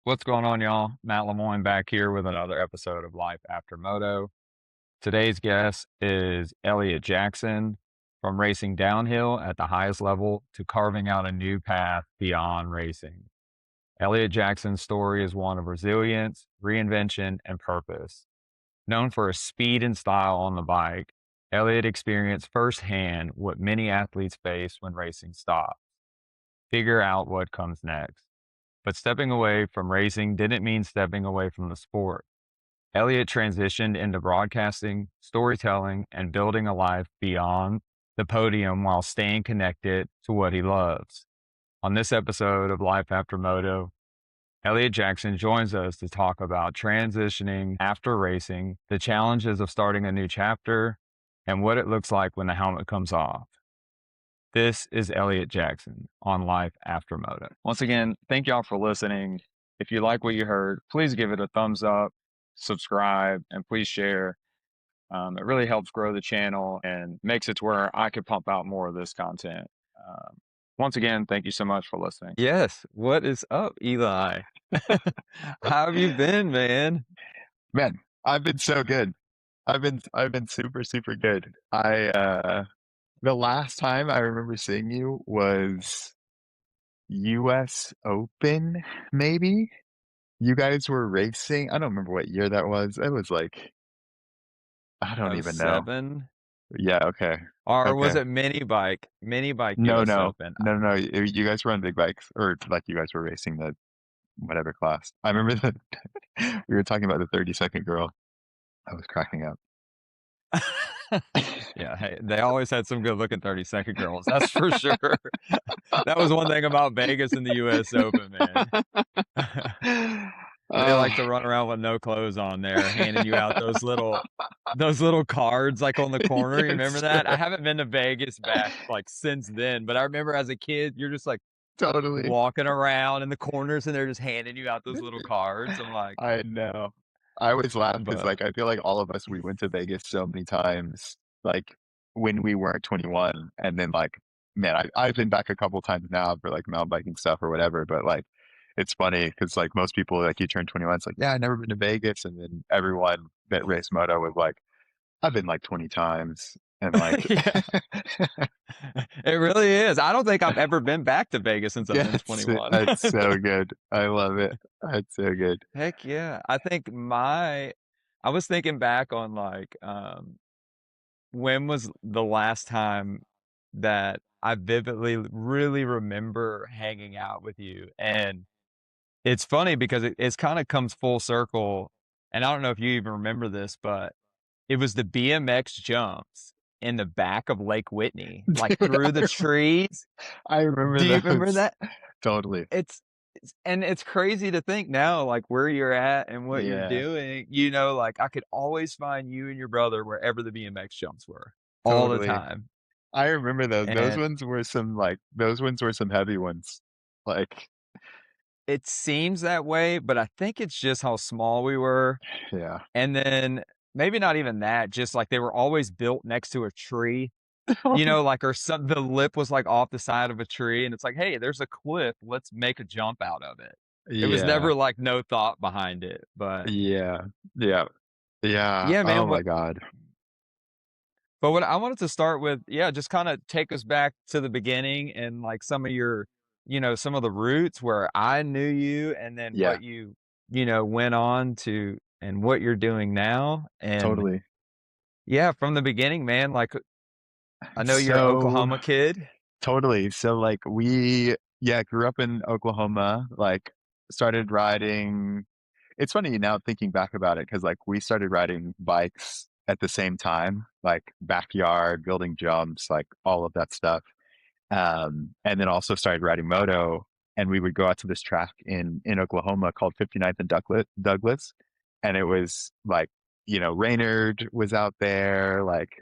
What's going on, y'all? Matt Lemoyne back here with another episode of Life After Moto. Today's guest is Eliot Jackson, from racing downhill at the highest level to carving out a new path beyond racing. Eliot Jackson's story is one of resilience, reinvention, and purpose. Known for his speed and style on the bike, Eliot experienced firsthand what many athletes face when racing stops: figure out what comes next. But stepping away from racing didn't mean stepping away from the sport. Elliott transitioned into broadcasting, storytelling, and building a life beyond the podium while staying connected to what he loves. On this episode of Life After Moto, Eliot Jackson joins us to talk about transitioning after racing, the challenges of starting a new chapter, and what it looks like when the helmet comes off. This is Eliot Jackson on Life After Moto. Once again, thank y'all for listening. If you like what you heard, please give it a thumbs up, subscribe, and please share. It really helps grow the channel and makes it to where I could pump out more of this content. Um, Once again, thank you so much for listening. Yes. What is up, Eli? How have you been, man? Man, I've been so good. I've been super, super good. The last time I remember seeing you was US Open, maybe? You guys were racing. I don't remember what year that was. It was like, I don't Oh even know. seven, Yeah, okay. or was Okay. it mini bike No, US no. Open? No, no. You guys were on big bikes, or like you guys were racing the whatever class. I remember that we were talking about the 30-second girl. I was cracking up. Yeah, hey, they always had some good-looking 30-second girls, that's for sure. That was one thing about Vegas and the US Open, man. They Uh, like to run around with no clothes on there, handing you out those little cards, like, on the corner, you remember yes, that? I haven't been to Vegas back, like, since then, but I remember as a kid, you're just, like, totally. walking around in the corners, and they're just handing you out those little cards, I'm like, I know. I always laugh because, but like, I feel like all of us, we went to Vegas so many times, like, when we weren't 21, and then, like, man, I've been back a couple times now for, like, mountain biking stuff or whatever, but, like, it's funny because, like, most people, like, you turn 21, it's like, "Yeah, I've never been to Vegas," and then everyone that raced moto was like, "I've been, like, 20 times," and, like yeah. It really is. I don't think I've ever been back to Vegas since I've been yes, 21. it's so good. I love it. It's so good. Heck yeah. I think I was thinking back on, like, when was the last time that I vividly really remember hanging out with you? And it's funny because it's kinda comes full circle, and I don't know if you even remember this, but it was the BMX jumps in the back of Lake Whitney, like, Dude, through the trees. I Do remember you remember those. that? Totally. It's crazy to think now, like, where you're at and what you're Yeah, doing, like, I could always find you and your brother wherever the BMX jumps were, all the totally. time, I remember those. and Those ones were some heavy ones. Like, it seems that way, but I think it's just how small we were, yeah. and then maybe not even that, just, like, they were always built next to a tree, like, or the lip was, like, off the side of a tree, and it's like, "Hey, there's a cliff, let's make a jump out of it." It was Yeah, never, like, no thought behind it, but yeah, yeah, yeah. yeah, Oh man, my God. what I wanted to start with, yeah, just kinda take us back to the beginning and, like, some of your some of the roots where I knew you and then Yeah, what you went on to and what you're doing now, and totally. yeah, from the beginning, man, like, I know you're an So Oklahoma kid. totally. So like yeah, grew up in Oklahoma, like started riding. It's funny now thinking back about it because like we started riding bikes at the same time, like backyard, building jumps, like all of that stuff. And then also started riding moto, and we would go out to this track in Oklahoma called 59th and Douglas, and it was like Raynard was out there, like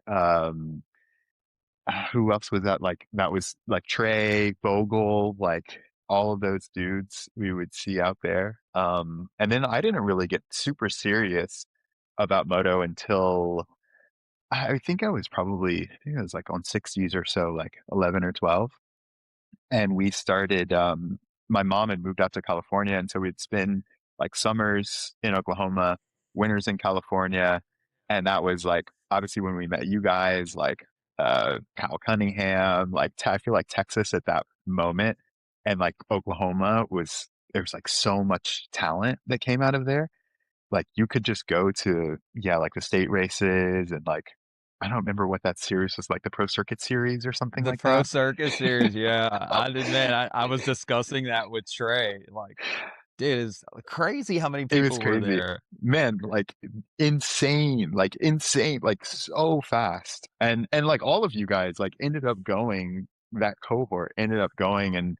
who else was that? Like that was like Trey Bogle, like all of those dudes we would see out there. And then I didn't really get super serious about moto until I think I think I was like on 60s or so, like 11 or 12, and we started. my mom had moved out to California, and so we'd spend like summers in Oklahoma, winters in California, and that was like obviously when we met you guys, like Kyle Cunningham, like I feel like Texas at that moment, and like Oklahoma was there was like so much talent that came out of there. Like you could just go to yeah, like the state races and like I don't remember what that series was like, the Pro Circuit series or something The like Pro that. Circus series, yeah, I did, man, I was discussing that with Trey, like, dude, it's crazy how many It was people were crazy. there. Man, like insane, like so fast. And like all of you guys like ended up going that cohort ended up going and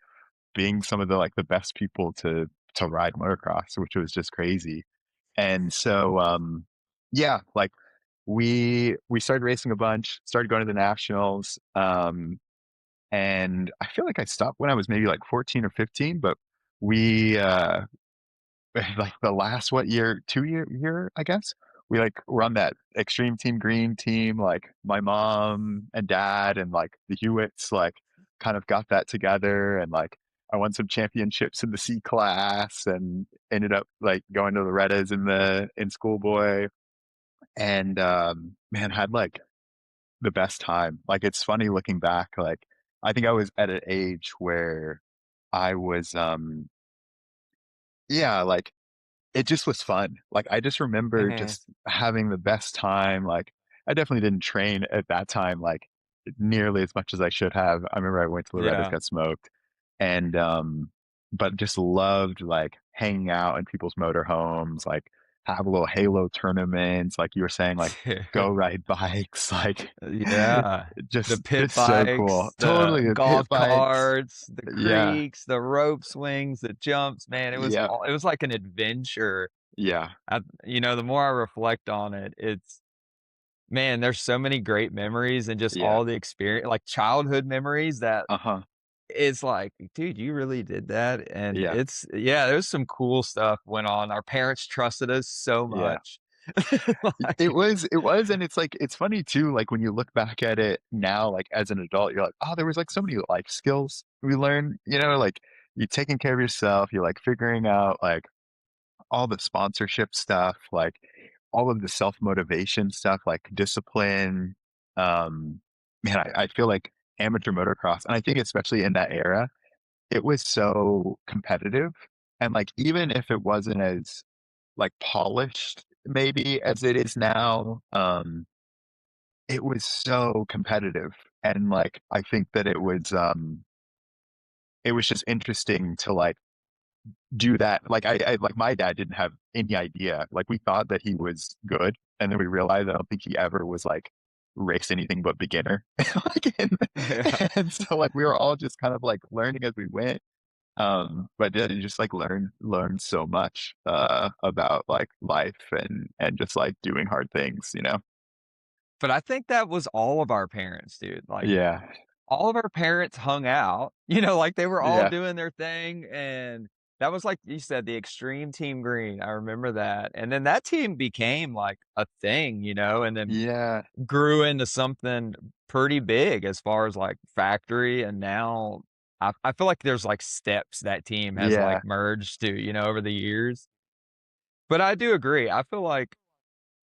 being some of the like the best people to ride motocross, which was just crazy. And so yeah, like we started racing a bunch, started going to the nationals. And I feel like I stopped when I was maybe like 14 or 15, but we like the last what year, 2 year, I guess. We like were on that extreme team green team, like my mom and dad and like the Hewitts like kind of got that together and like I won some championships in the C class and ended up like going to the Loretta's in schoolboy and man had like the best time. Like it's funny looking back, like I think I was at an age where I was yeah, like it just was fun. Like, I just remember Mhm, just having the best time, like, I definitely didn't train at that time, like, nearly as much as I should have. I remember I went to Loretta's, yeah. got smoked, and, but just loved, like, hanging out in people's motorhomes, like, have little Halo tournaments, like you were saying, like, go ride bikes, like, Yeah, the pit just so cool. bikes, the Totally, the pit golf bikes. carts, the Yeah, creeks, the rope swings, the jumps, man, yeah, it was like an adventure. yeah, The more I reflect on it, it's man, there's so many great memories and just yeah, all the experience like, childhood memories that uh-huh, it's like, "Dude, you really did that?" And yeah. it's yeah, there's some cool stuff went on. Our parents trusted us so Yeah. much. Like It was, and it's like it's funny too, like when you look back at it now, like as an adult, you're like, oh, there was like so many life skills we learned, like you taking care of yourself, you're like figuring out like all the sponsorship stuff, like all of the self-motivation stuff, like discipline. Um, man, I feel like amateur motocross, and I think especially in that era, it was so competitive. And like even if it wasn't as like polished maybe as it is now. It was so competitive. And like I think that it was just interesting to like do that. Like I like my dad didn't have any idea. Like we thought that he was good and then we realized I don't think he ever was like race anything but beginner. like Yeah. and so like we were all just kind of like learning as we went. But then just like learn so much about like life and just like doing hard things. But I think that was all of our parents, dude, like, Yeah. all of our parents hung out, like, they were all Yeah. doing their thing, and that was, like you said, the extreme team green, I remember that, and then that team became, like, a thing, and then Yeah. grew into something pretty big as far as, like, factory, and now I feel like there's, like, steps that team has, like, Yeah. merged to, over the years. But I do agree, I feel like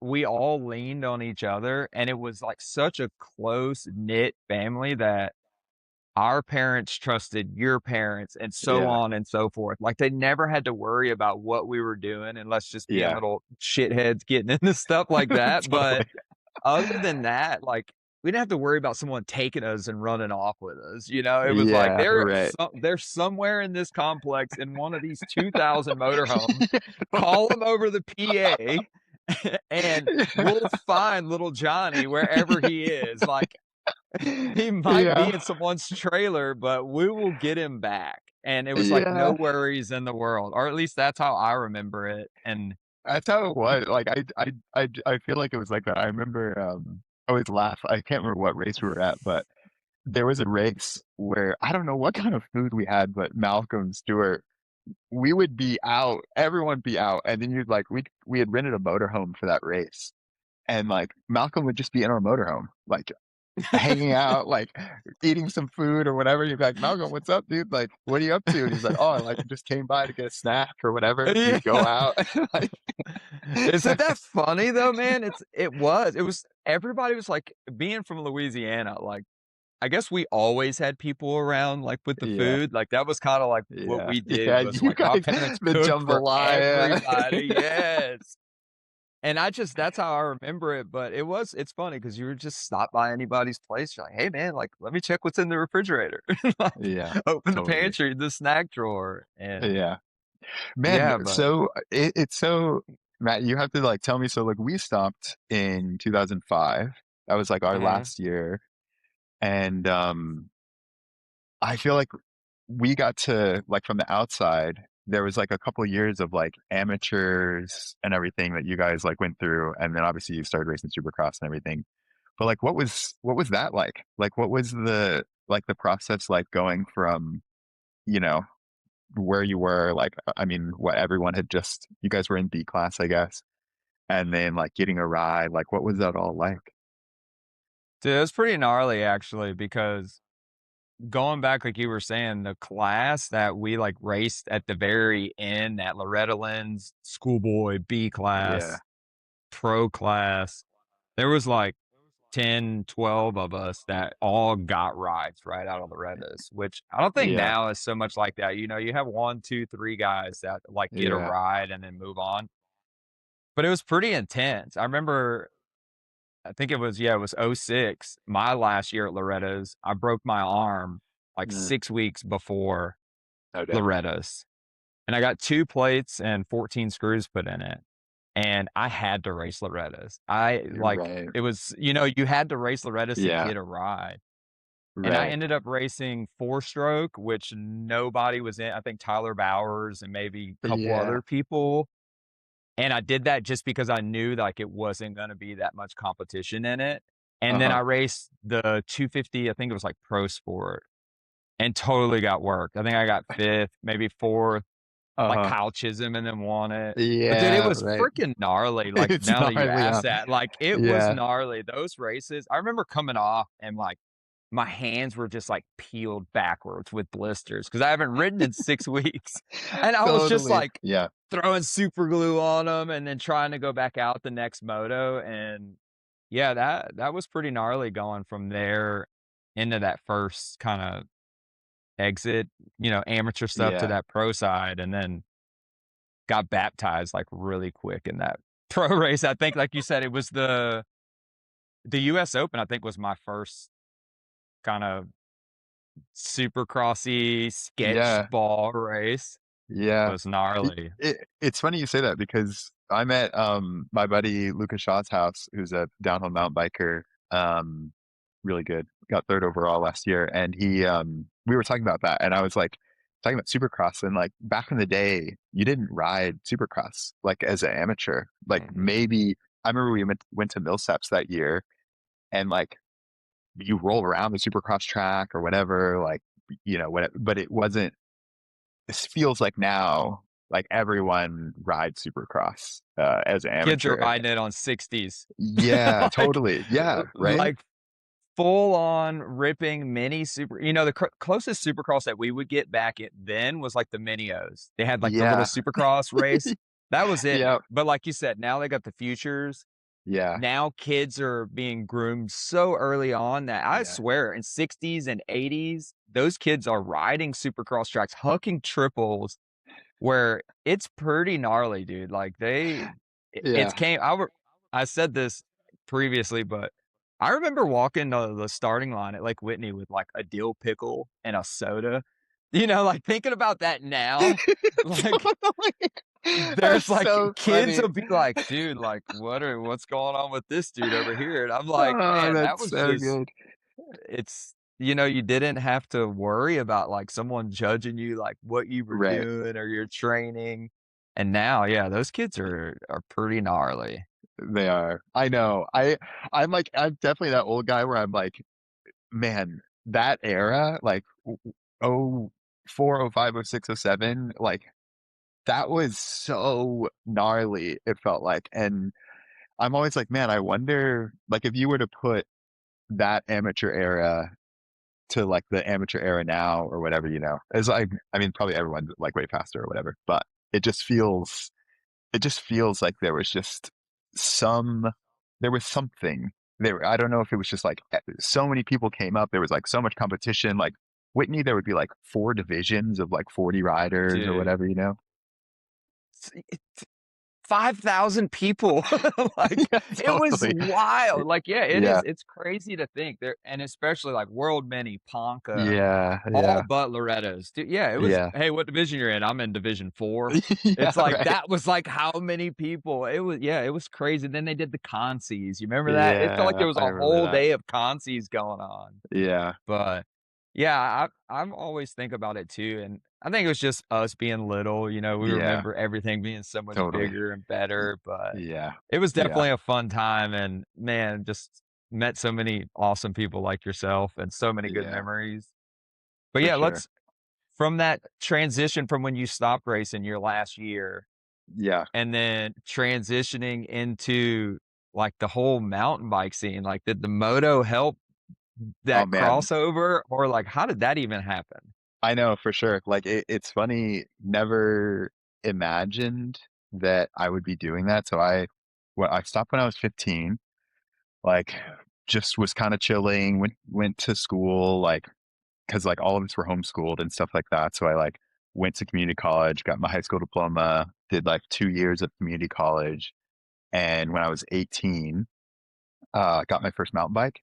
we all leaned on each other, and it was, like, such a close-knit family that our parents trusted your parents and so Yeah. on and so forth. Like, they never had to worry about what we were doing and let's just being Yeah. little shitheads getting into stuff like that, but Totally. other than that, like, we didn't have to worry about someone taking us and running off with us. It was like, Yeah. Right. they're somewhere in this complex in one of these 2,000 motorhomes. Yeah. Call him over the PA, and we'll find little Johnny wherever he is. Like, he might be Yeah. in someone's trailer, but we will get him back, and it was like no Yeah. worries in the world, or at least that's how I remember it, and That's how it was. Like I feel like it was like that. I remember I always laugh. I can't remember what race we were at, but there was a race where I don't know what kind of food we had, but Malcolm Stewart, we would be out, everyone be out, and then you'd like we had rented a motorhome for that race. And like Malcolm would just be in our motorhome. Like hanging out, like eating some food or whatever. You'd be like, Malcolm, what's up, dude? Like, what are you up to? And he's like, oh, like just came by to get a snack or whatever. Yeah. We'd go out. Like, Isn't that funny though, man? It was everybody was like being from Louisiana, like I guess we always had people around, like, with the yeah, food, like, that was kinda like what yeah, we did yeah. was, You like, my guys, parents the cooked for jambalaya. everybody, yes, and I just that's how I remember it, but it's funny because you would just stop by anybody's place, you're like, "Hey, man, like, let me check what's in the refrigerator." Like, Yeah, open the totally. pantry, the snack drawer, and Yeah. Man, yeah, but so it's so Matt, you have to like tell me. So like we stopped in 2005. That was like our mhm. last year. And I feel like we got to like from the outside, there was like a couple years of like amateurs and everything that you guys like went through. And then obviously you started racing supercross and everything. But like what was that like? Like what was the process like going from, you know, where you were, like, I mean, what everyone had just, you guys were in B class, I guess, and then like getting a ride, like, what was that all like? Dude, it was pretty gnarly actually because going back, like you were saying, the class that we, like, raced at the very end, that Loretta Lynn's schoolboy B Yeah. class, pro class, there was, like, 10, 12 of us that all got rides right out of Loretta's, which I don't think Yeah. now is so much like that, you have 1, 2, 3 guys that, like, get a Yeah. ride and then move on, but it was pretty intense. I remember I think it was yeah, it was '06, my last year at Loretta's, I broke my arm, like, Mm. 6 weeks before Oh, damn. Loretta's, and I got 2 plates and 14 screws put in it, and I had to race Loretta's. Right. It was you had to race Loretta's to Yeah. get a ride, and I Right. ended up racing 4-stroke, which nobody was in. I think Tyler Bowers and maybe a couple Yeah. other people, and I did that just because I knew, like, it wasn't gonna be that much competition in it, and then I Uh-huh. raced the 250, I think it was, like, Pro Sport, and totally got worked. I think I got 5th, maybe 4th. Like Uh-huh. Kyle Chisholm and then won it. But dude, it Yeah, was right. freaking gnarly, like, It's now that you gnarly, huh? asked that, like, it was Yeah. gnarly. Those races, I remember coming off and, like, my hands were just, like, peeled backwards with blisters because I haven't ridden in 6 weeks, and I was just, Totally. like, Yeah. throwing super glue on them and then trying to go back out the next moto, and yeah, that was pretty gnarly going from there into that first kinda exit, amateur stuff to Yeah. that pro side, and then got baptized, like, really quick in that pro race. I think, like you said, it was the US Open, I think, was my first kind of supercrossy sketch Yeah. ball race. Yeah. Was gnarly. It's funny you say that because I'm at my buddy Lucas Shaw's house, who's a downhill mountain biker, um, really good. Got third overall last year, and he we were talking about that, and I was like talking about Supercross, and like back in the day, you didn't ride Supercross like as an amateur. Like Mhm. maybe I remember we went to Millsaps that year, and like you roll around the Supercross track or whatever, like but it wasn't. This feels like now, like everyone rides Supercross as an Kids are amateur. riding it on 60s. Yeah, Like totally. Yeah, right? like, full on ripping mini super the closest Supercross that we would get back at then was, like, the Mini-Os. They had, like, the little Yeah. Supercross race. That was it, Yeah. but like you said, now they got the futures. Yeah. Now kids are being groomed so early on that I Yeah. swear in 60s and 80s, those kids are riding Supercross tracks, hucking triples where it's pretty gnarly, dude. Like it's Yeah. came I said this previously, but I remember walking to the starting line at Lake Whitney with like a dill pickle and a soda. Like thinking about that now, like Totally. there's That's like so kids funny. will be like, dude, like what's going on with this dude over here? And I'm like, Oh, man, that that's was so just good. you didn't have to worry about, like, someone judging you, like, what you were Right. doing or your training, and now, yeah, those kids are pretty gnarly. They are. I know. I'm definitely that old guy where I'm like, man, that era, like oh 04, oh 05, oh 06, oh 07, like that was so gnarly, it felt like. And I'm always like, man, I wonder, like, if you were to put that amateur era to like the amateur era now or whatever, it's like, I mean, probably everyone's like way faster or whatever, but it just feels, it just feels like some, there was something there. I don't know if it was just like so many people came up. There was like so much competition. Like Whitney, there would be like 4 divisions of like 40 riders or Dude. whatever, 5,000 people. Like, Yeah, it was totally. wild. Like, yeah, it is. Yeah. It's crazy to think there, and especially like World Mini, Ponca, Yeah. all Yeah. but Loretta's. Dude, yeah, it was, Yeah. hey, what division you're in? I'm in Division 4. Yeah. It's like Right. that was like how many people? It was, yeah, it was crazy. Then they did the consies. You remember that? It felt like Yeah. there was I a remember whole that. day of consies going on. Yeah. But yeah, I always think about it too, and I think it was just us being little, we Yeah. remember everything being so much Totally. bigger and better, but Yeah. it was Yeah. definitely a fun time, and man, just met so many awesome people like yourself and so many good Yeah. memories. But For yeah, sure. let's from that transition from when you stopped racing your last year Yeah. and then transitioning into like the whole mountain bike scene, like did the moto help Oh that man. crossover or like how did that even happen? I know for sure. Like it's funny, never imagined that I would be doing that. So I stopped when I was 15, like just was kind of chilling, went to school, like because like all of us were homeschooled and stuff like that. So I like went to community college, got my high school diploma, did like 2 years of community college. And when I was 18, got my first mountain bike.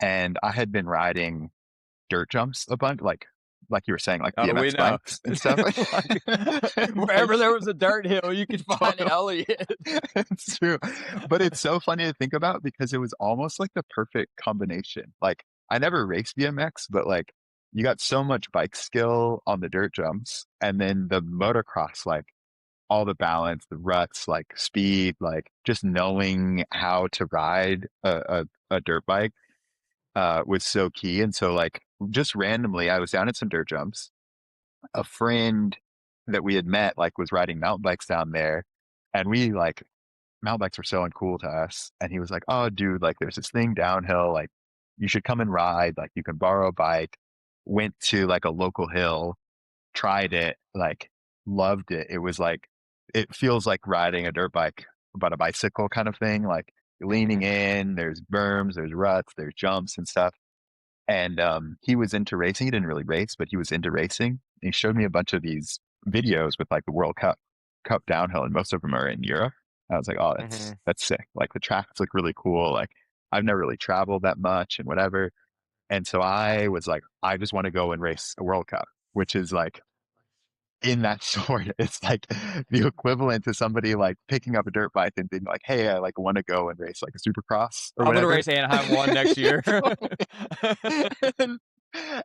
And I had been riding dirt jumps a bunch, like you were saying, like Oh, we BMX know. bikes and stuff. Like, And wherever like there was a dirt hill, you could find totally, Elliot. it's true. But it's so funny to think about because it was almost like the perfect combination. Like I never raced BMX, but like you got so much bike skill on the dirt jumps, and then the motocross, like all the balance, the ruts, like speed, like just knowing how to ride a dirt bike was so key. And so like just randomly, I was down at some dirt jumps. A friend that we had met like was riding mountain bikes down there, and we like mountain bikes were so uncool to us. And he was like, "Oh, dude, like there's this thing downhill, like you should come and ride. Like you can borrow a bike." Went to like a local hill, tried it, like loved it. It was like it feels like riding a dirt bike, but a bicycle kind of thing. Like leaning Mhm. in, there's berms, there's ruts, there's jumps and stuff. And he was into racing. He didn't really race, but he was into racing. And he showed me a bunch of these videos with like the World Cup downhill, and most of them are in Europe. I was like, oh, Mhm. that's sick. Like the tracks look really cool. Like I've never really traveled that much and whatever. And so I was like, I just want to go and race a World Cup, which is like in that sort, it's like the equivalent to somebody like picking up a dirt bike and being like, hey, I like want to go and race like a supercross or I'm gonna whatever. race Anaheim 1 next year. and,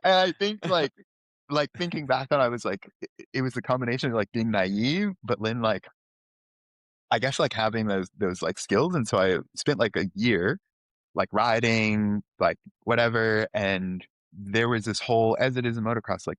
I think like thinking back on, I was like, it was a combination of like being naive, but then like I guess like having those like skills. And so I spent like a year like riding, like whatever. And there was this whole, as it is in motocross, like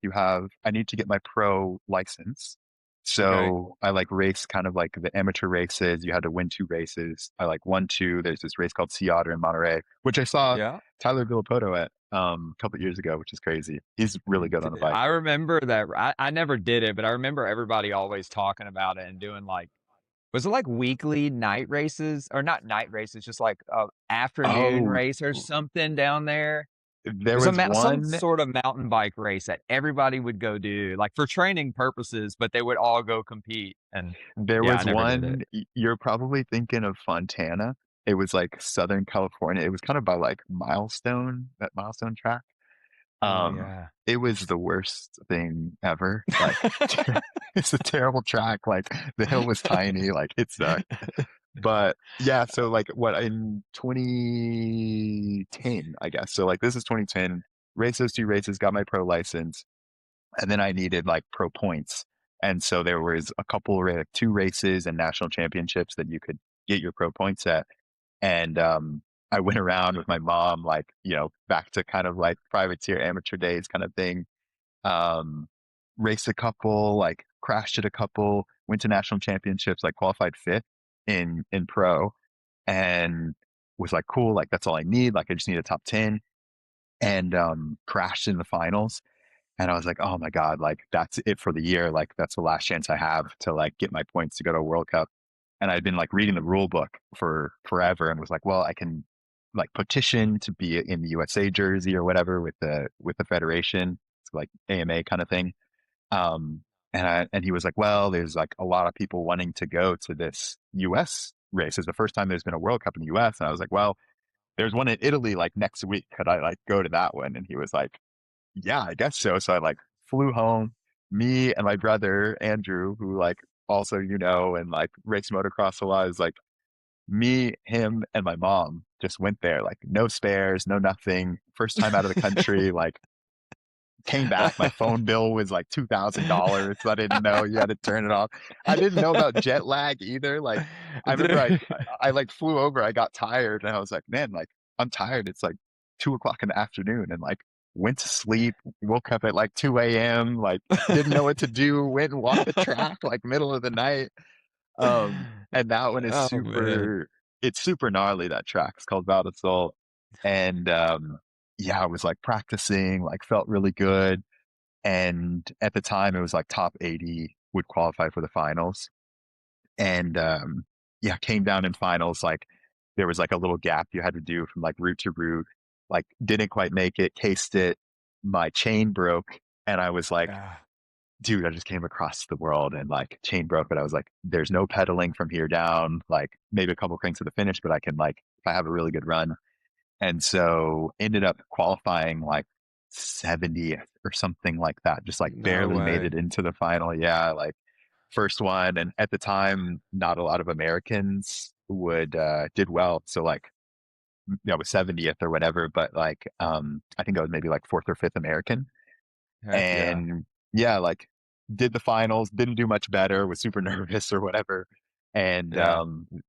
I need to get my pro license. Okay. So I like race kind of like the amateur races. You had to win 2 races. I like won two. There's this race called Sea Otter in Monterey, which I saw Yeah. Tyler Villapoto at a couple of years ago, which is crazy. He's really good on a bike. I remember that I never did it, but I remember everybody always talking about it and doing like was it like weekly night races or not night races, just like a afternoon Oh, race or something down there? there There's a was mou some one. sort of mountain bike race that everybody would go do, like, for training purposes, but they would all go compete, and There yeah, I was never did it. one, you're probably thinking of Fontana. It was like Southern California. It was kind of by like Milestone, that Milestone track. Oh, yeah. It was the worst thing ever. Like it's a terrible track. Like the hill was tiny, like it sucked. But yeah, so like what in 2010, I guess. So like this is 2010. Raced those 2 races, got my pro license, and then I needed like pro points. And so there was a couple, 2 races and national championships that you could get your pro points at. And I went around with my mom, like, back to kind of like privateer amateur days kind of thing. Um, Raced a couple, like crashed at a couple, went to national championships, like qualified fifth in pro. And was like, cool, like that's all I need. Like I just need a top 10 and crashed in the finals. And I was like, oh my God, like that's it for the year. Like that's the last chance I have to like get my points to go to a World Cup. And I'd been like reading the rule book for forever and was like, well, I can like petition to be in the USA jersey or whatever with the federation. It's like AMA kind of thing. Um, and he was like, well, there's like a lot of people wanting to go to this US race. It's the first time there's been a World Cup in the US. And I was like, well, there's one in Italy like next week. Could I like go to that one? And he was like, yeah, I guess so. So I like flew home, me and my brother Andrew, who like also, and like race motocross a lot, is like me, him, and my mom just went there, like no spares, no nothing. First time out of the country, like came back. My phone bill was like $2,000. So I didn't know you had to turn it off. I didn't know about jet lag either. Like I remember Dude. I like flew over, I got tired and I was like, man, like I'm tired. It's like 2 o'clock in the afternoon and like went to sleep, woke up at like 2 a.m., like didn't know what to do, went and walked the track like middle of the night. And that one is Oh man. it's super gnarly, that track. It's called Val d'Isole. And yeah, I was like practicing, like felt really good. And at the time it was like top 80 would qualify for the finals. And yeah, came down in finals. Like there was like a little gap you had to do from like route to route, like didn't quite make it, cased it, my chain broke. And I was like, Ah, dude, I just came across the world and like chain broke, but I was like, there's no pedaling from here down, like maybe a couple cranks to the finish, but I can like, if I have a really good run. And so ended up qualifying like 70th or something like that, just like no barely made way. it into the final. Yeah, like first one. And at the time, not a lot of Americans would did well. So like I was 70th or whatever, but like I think I was maybe like fourth or fifth American. Heck yeah. And yeah, like did the finals, didn't do much better, was super nervous or whatever. And Yeah.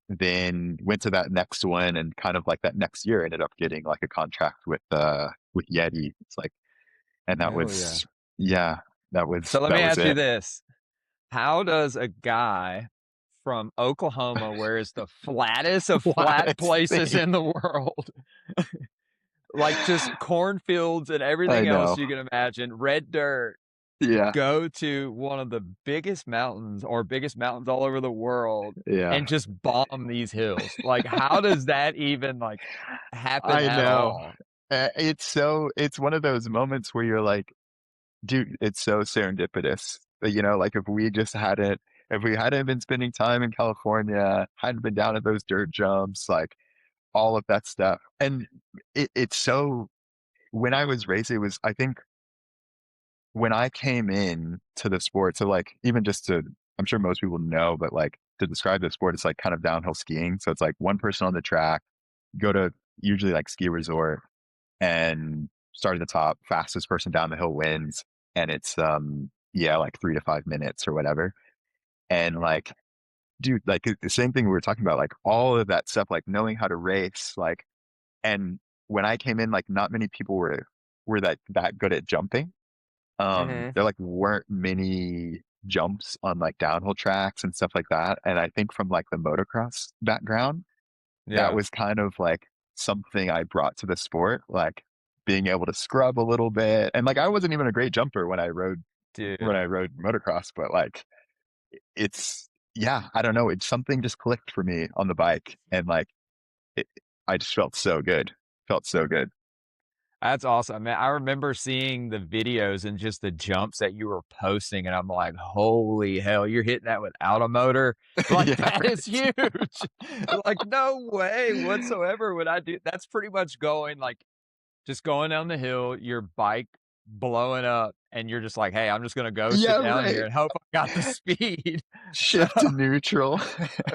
then went to that next one and kind of like that next year ended up getting like a contract with Yeti. It's like and that Hell yeah. was yeah, So let me that was ask you it. this. How does a guy from Oklahoma, where it's the flattest of flat Wildest places thing. in the world, like just cornfields and I everything else know. you can imagine, red dirt, Yeah. go to one of the biggest mountains or biggest mountains all over the world Yeah. and just bomb these hills? Like, how does that even like happen I at know. all? It's one of those moments where you're like, dude, it's so serendipitous. Like if we hadn't been spending time in California, hadn't been down at those dirt jumps, like all of that stuff. And it's so, when I was racing, it was, I think when I came in to the sport, so like even just to, I'm sure most people know, but like to describe the sport, it's like kind of downhill skiing. So it's like one person on the track, go to usually like ski resort and start at the top, fastest person down the hill wins. And it's yeah, like 3 to 5 minutes or whatever. And like, dude, like the same thing we were talking about, like all of that stuff, like knowing how to race, like and when I came in, like not many people were that good at jumping. Hmm. There like weren't many jumps on like downhill tracks and stuff like that. And I think from like the motocross background, that Yeah, was kind of like something I brought to the sport, like being able to scrub a little bit. And like I wasn't even a great jumper when dude. I rode motocross, but like it's yeah, I don't know, it's something just clicked for me on the bike and like it, I just felt so good. Felt so good. That's awesome, man. I remember seeing the videos and just the jumps that you were posting, and I'm like, "Holy hell, you're hitting that without a motor? Like, Yeah, that is right. huge." Like, no way whatsoever would I do that's pretty much going, like, just going down the hill, your bike blowing up, and you're just like, "Hey, I'm just gonna go sit Yeah, down here right. and hope I got the speed." So, Shift to neutral.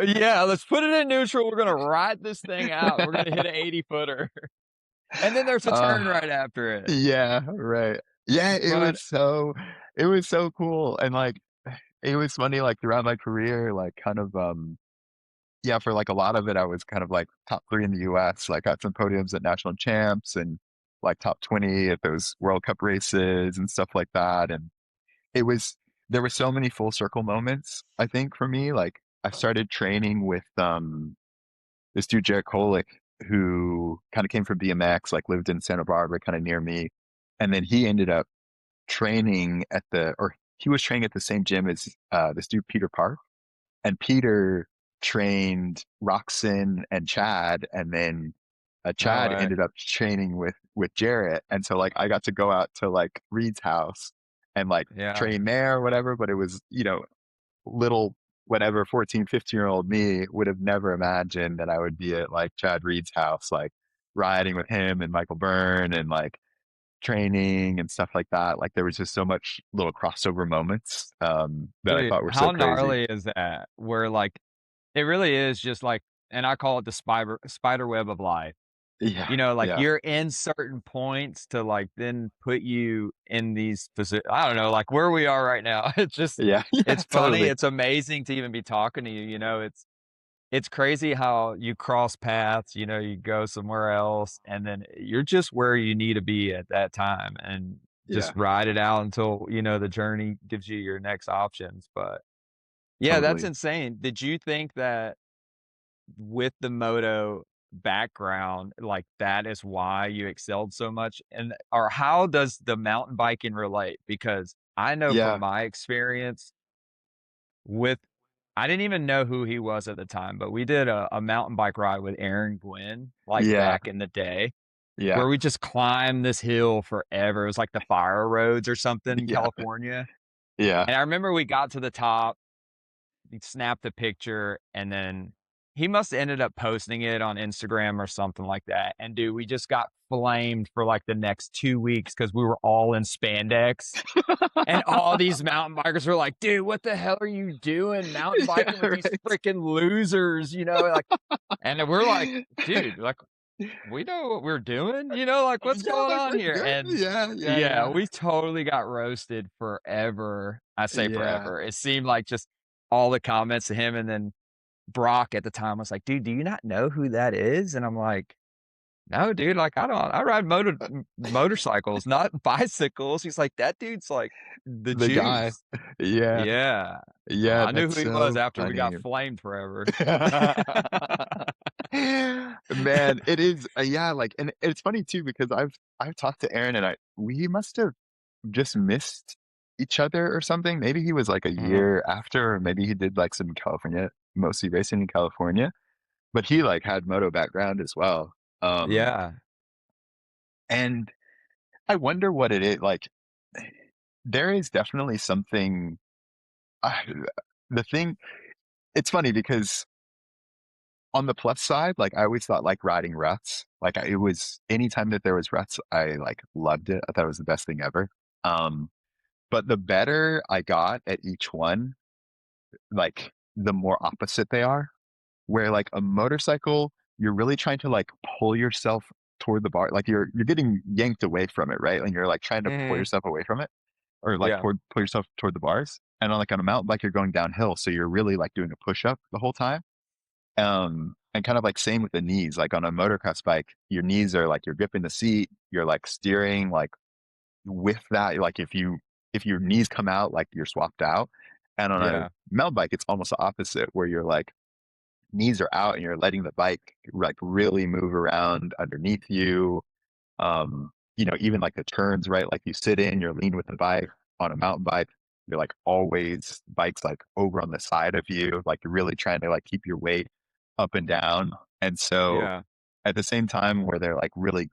yeah, let's put it in neutral. We're gonna ride this thing out. We're gonna hit an 80 footer, and then there's a uh turn right after it. yeah, right. Yeah, But it was so cool. And like it was funny, like throughout my career, like kind of yeah, for like a lot of it I was kind of like top three in the US, like got some podiums at national champs and like top 20 at those World Cup races and stuff like that. And it was there were so many full circle moments, I think, for me. Like I started training with this dude Jared Kolick. who kind of came from BMX, like lived in Santa Barbara, kind of near me. And then he ended up training at or he was training at the same gym as this dude, Peter Park. And Peter trained Roxon and Chad. And then No Chad way. ended up training with Jarrett. And so like I got to go out to like Reed's house and like Yeah. train there or whatever. But it was, little whatever 14, 15-year-old me would have never imagined that I would be at like Chad Reed's house, like riding with him and Michael Byrne and like training and stuff like that. Like there was just so much little crossover moments that I Dude, thought were so how crazy. gnarly is that? Where like it really is just like, and I call it the spider web of life. Yeah, Like yeah, you're in certain points to like then put you in these I don't know, like where we are right now. It's just yeah, yeah, it's funny, totally. it's amazing to even be talking to you, it's crazy how you cross paths, you go somewhere else and then you're just where you need to be at that time and just Yeah, ride it out until, the journey gives you your next options. But yeah, that's totally. insane. Did you think that with the moto background, like that is why you excelled so much? And or how does the mountain biking relate? Because I know from Yeah, my experience with I didn't even know who he was at the time, but we did a mountain bike ride with Aaron Gwynn, like, yeah, back in the day, yeah, where we just climbed this hill forever. It was like the Fire Roads or something in yeah, California, yeah. and I remember we got to the top, he snapped a picture, and then he must have ended up posting it on Instagram or something like that, and dude, we just got flamed for, like, the next 2 weeks because we were all in spandex. And all these mountain bikers were like, "Dude, what the hell are you doing mountain Yeah, biking with these right. freaking losers?" Like, and then we're like, "Dude, like, we know what we're doing, like, what's Yeah, going like on we're here?" good. And Yeah, yeah, yeah, yeah. we totally got roasted forever. I say Yeah. forever. It seemed like just all the comments to him, and then Brock at the time was like, "Dude, do you not know who that is?" And I'm like, "No, dude, like, I ride motorcycles, not bicycles." He's like, "That dude's, like, the The guy. juice." Yeah. Yeah. Yeah, I knew that's who he was so after we got funny. flamed forever. Man, it is, yeah, like, and it's funny too because I've talked to Aaron and we must have just missed each other or something. Maybe he was like a Mhm. year after, or maybe he did like some California, mostly racing in California, but he like had moto background as well. Um, Yeah. and I wonder what it is like. There is definitely something. I the thing. It's funny because on the plus side, like, I always thought, like, riding ruts, like, it was anytime that there was ruts, I, like, loved it. I thought it was the best thing ever. Um, but the better I got at each one, like, the more opposite they are, where, like, a motorcycle, you're really trying to, like, pull yourself toward the bar like, you're getting yanked away from it, right? And you're, like, trying to pull Mhm. yourself away from it or, like, Yeah. pull yourself toward the bars. And on a mountain bike, you're going downhill, so you're really, like, doing a push-up the whole time. And kind of like same with the knees, like on a motocross bike, your knees are like you're gripping the seat, you're like steering like with that, like if your knees come out, like you're swapped out. And on a Yeah. mountain bike, it's almost the opposite, where you're like knees are out and you're letting the bike like really move around underneath you. Even like the turns, right? Like you sit in, you're lean with the bike on a mountain bike. You're like always bikes like over on the side of you, like you're really trying to like keep your weight up and down. And so Yeah. at the same time where they're like really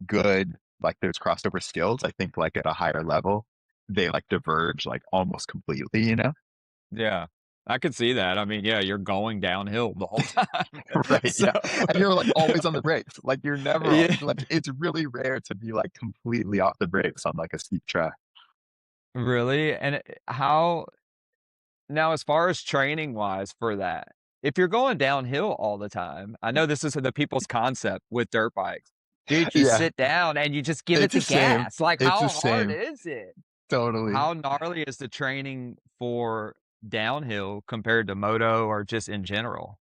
good, like there's crossover skills, I think like at a higher level, they like diverge like almost completely, you know? Yeah. I could see that. I mean, yeah, you're going downhill the whole time. Right. So Yeah. And you're like always on the brakes. Like you're never yeah. like it's really rare to be like completely off the brakes on like a steep track. Really? And how now as far as training wise for that, if you're going downhill all the time, I know this is the people's concept with dirt bikes. Dude, you Yeah. sit down and you just give it It's the the same. gas. Like, It's the how hard same. is it? Totally. How gnarly is the training for downhill compared to moto or just in general?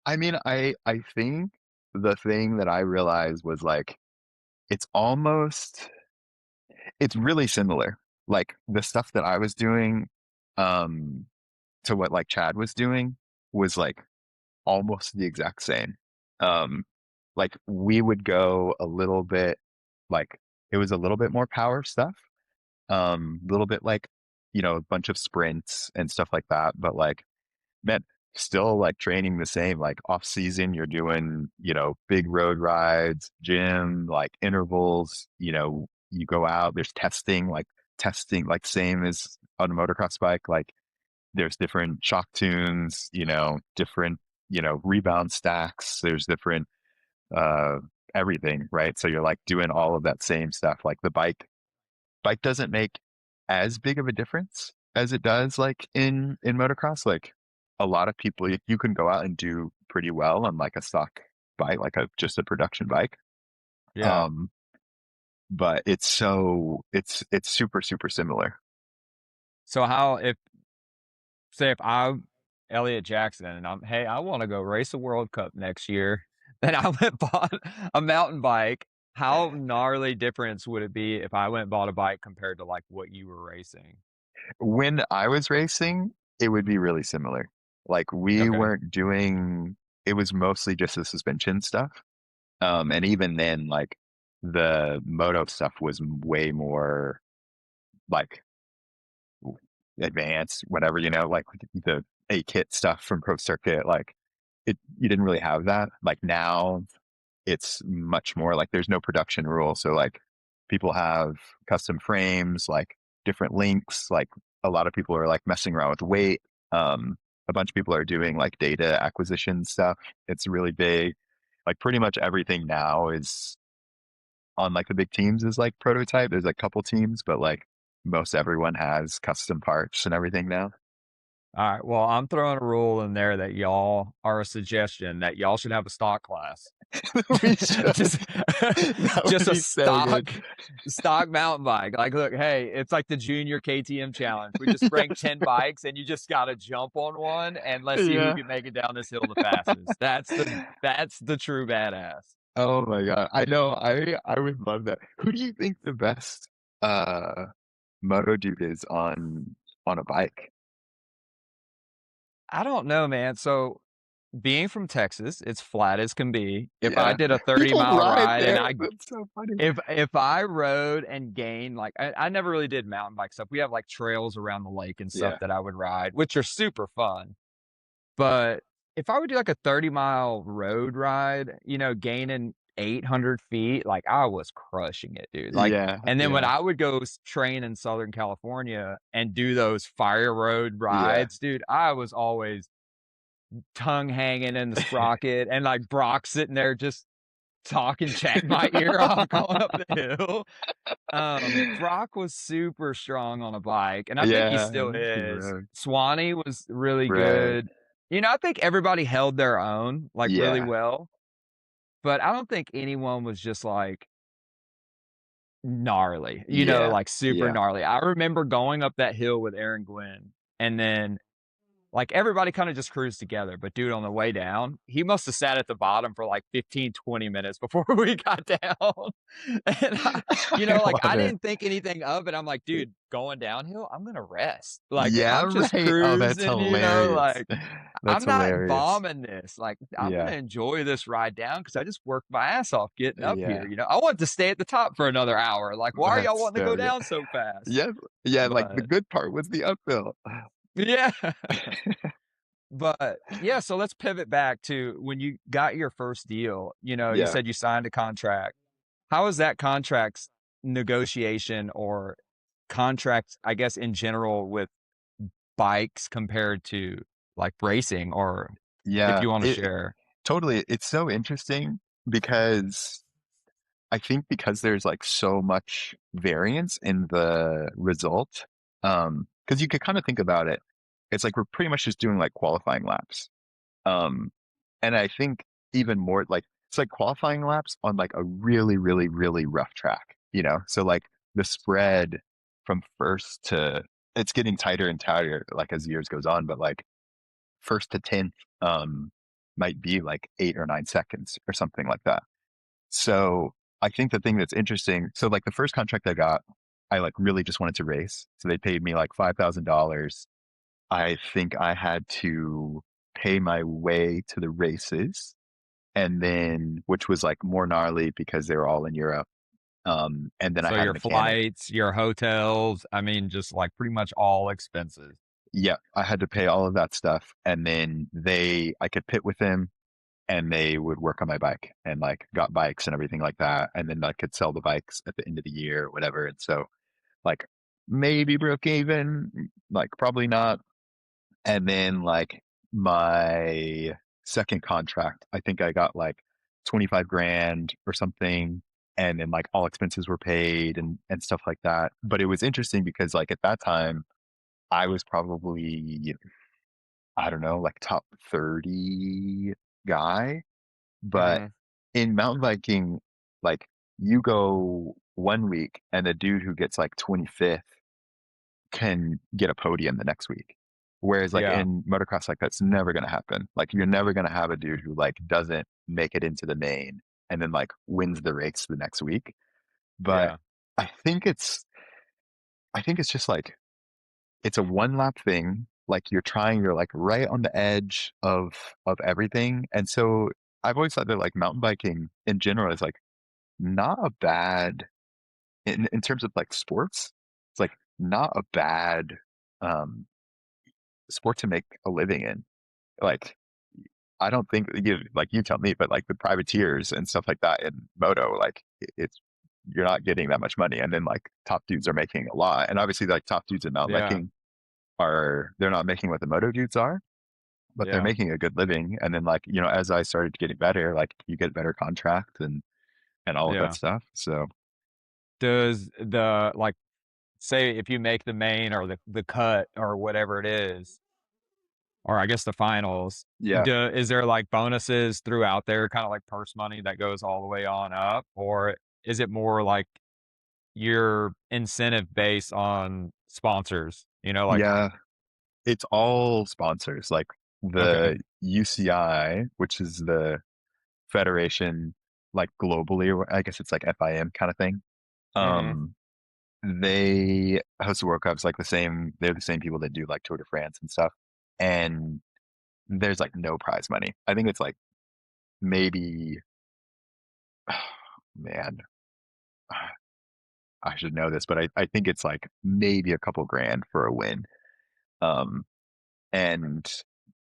I mean, I think the thing that I realized was like it's almost it's really similar. Like the stuff that I was doing um to what like Chad was doing was like almost the exact same. Um like we would go a little bit like it was a little bit more power stuff, a little bit like, a bunch of sprints and stuff like that. But like, man, still like training the same. Like off season, you're doing, big road rides, gym, like intervals, you go out, there's testing, like same as on a motocross bike. Like there's different shock tunes, different, rebound stacks. There's different, uh, everything, right? So you're like doing all of that same stuff. Like the bike doesn't make as big of a difference as it does like in motocross. Like a lot of people, you can go out and do pretty well on like a stock bike, like a just a production bike. Yeah. Um, but it's super super similar. So how if say if I'm Eliot Jackson and hey, I want to go race a World Cup next year, and I went bought a mountain bike. How gnarly difference would it be if I went and bought a bike compared to like what you were racing? When I was racing, it would be really similar. Like we Okay. weren't doing, it was mostly just the suspension stuff. And even then, like the moto stuff was way more like advanced, whatever, like the A kit stuff from Pro Circuit, like you didn't really have that. Like now it's much more like there's no production rule. So like people have custom frames, like different links, like a lot of people are like messing around with weight. A bunch of people are doing like data acquisition stuff. It's really big. Like pretty much everything now is on like the big teams is like prototype. There's like a couple teams, but like most everyone has custom parts and everything now. All right. Well, I'm throwing a rule in there that y'all are a suggestion that y'all should have a stock class. We should. Just That would just a be so good. stock mountain bike. Like, look, hey, it's like the junior KTM challenge. We just bring 10 bikes and you just gotta jump on one and let's see who Yeah. can make it down this hill the fastest. That's the true badass. Oh my God. I know. I would love that. Who do you think the best uh moto dude is on a bike? I don't know, man. So being from Texas, it's flat as can be. If I Yeah. did a 30 People mile ride ride and there. I That's so funny. if I rode and gained like I never really did mountain bike stuff. We have like trails around the lake and stuff Yeah. that I would ride, which are super fun. But if I would do like a 30-mile road ride, gaining 800 feet, like I was crushing it, dude. Like, Yeah. and then when Yeah. I would go train in Southern California and do those fire road Yeah. rides, dude, I was always tongue hanging in the sprocket and like Brock sitting there just talking, chatting my ear off going up the hill. Brock was super strong on a bike, and I think he Yeah. still He is. rode. Swanee was really Right. good. I think everybody held their own, like, really Yeah. well, but I don't think anyone was just, like, gnarly, Yeah. like, super Yeah. gnarly. I remember going up that hill with Aaron Gwynn, and then like, everybody kinda just cruised together, but dude, on the way down, he must have sat at the bottom for, like, 15, 20 minutes before we got down, and I like, love I it. didn't think anything of it. I'm like, "Dude, going downhill, I'm gonna rest." Like, Yeah, I'm just right. Oh, that's cruising, hilarious. like, That's I'm not hilarious. bombing this, like, I'm gonna Yeah. enjoy this ride down because I just worked my ass off getting up here, Yeah. I want to stay at the top for another hour, like, why are y'all That's wanting to go so good. down so fast? Yeah. Yeah. Like the But good part was the uphill. yeah. But yeah, so let's pivot back to when you got your first deal, you Yeah. said you signed a contract. How was that contract's negotiation or contract, I guess, in general with bikes compared to like racing or if Yeah. you want to It share? totally. It's so interesting because I think because there's like so much variance in the result. Because you could kind of think about it, it's like we're pretty much just doing like qualifying laps. Um, and I think even more like it's like qualifying laps on like a really, really, really rough track, So like the spread from first to it's getting tighter and tighter like as years goes on, but like first to 10th might be like 8 or 9 seconds or something like that. So I think the thing that's interesting, so like the first contract I got, I like really just wanted to race. So they paid me like $5,000. I think I had to pay my way to the races. and then which was like more gnarly because they were all in Europe. And then I So had a your mechanic. flights, your hotels, I mean, just like pretty much all expenses. Yeah, I had to pay all of that stuff, and then I could pit with them, and they would work on my bike and like got bikes and everything like that, and then I could sell the bikes at the end of the year or whatever. And so like maybe broke even, like probably not. And then like my second contract, I think I got like 25 grand or something. And then like all expenses were paid and stuff like that. But it was interesting because like at that time, I was probably, I don't know, like top 30 guy. But Hmm. in mountain biking, like you go 1 week and the dude who gets like 25th can get a podium the next week. Whereas like Yeah. in motocross, like that's never gonna happen. Like you're never gonna have a dude who like doesn't make it into the main and then like wins the race the next week. But Yeah. I think it's I think it's just like it's a one lap thing. Like you're like right on the edge of everything. And so I've always thought that like mountain biking in general is like not a bad in terms of like sports, it's like not a bad um sport to make a living in. Like, I don't think like you tell me, but like the privateers and stuff like that in moto, like it's you're not getting that much money, and then like top dudes are making a lot, and obviously like top dudes in mountain Yeah. biking are they're not making what the moto dudes are, but they're Yeah. making a good living. And then like as I started getting better, like you get better contract and all of that Yeah. stuff. So Does the like say if you make the main or the cut or whatever it is, or I guess the finals, yeah, is there like bonuses throughout there, kind of like purse money that goes all the way on up, or is it more like your incentive based on sponsors? You know, like yeah, it's all sponsors. Like okay, the UCI, which is the federation, like globally, or I guess it's like FIM kind of thing. hmm, Um, they host the World Cups like they're the same people that do like Tour de France and stuff. And there's like no prize money. I think it's like maybe, man, I should know this, but I think it's like maybe a couple grand for a win. Um, and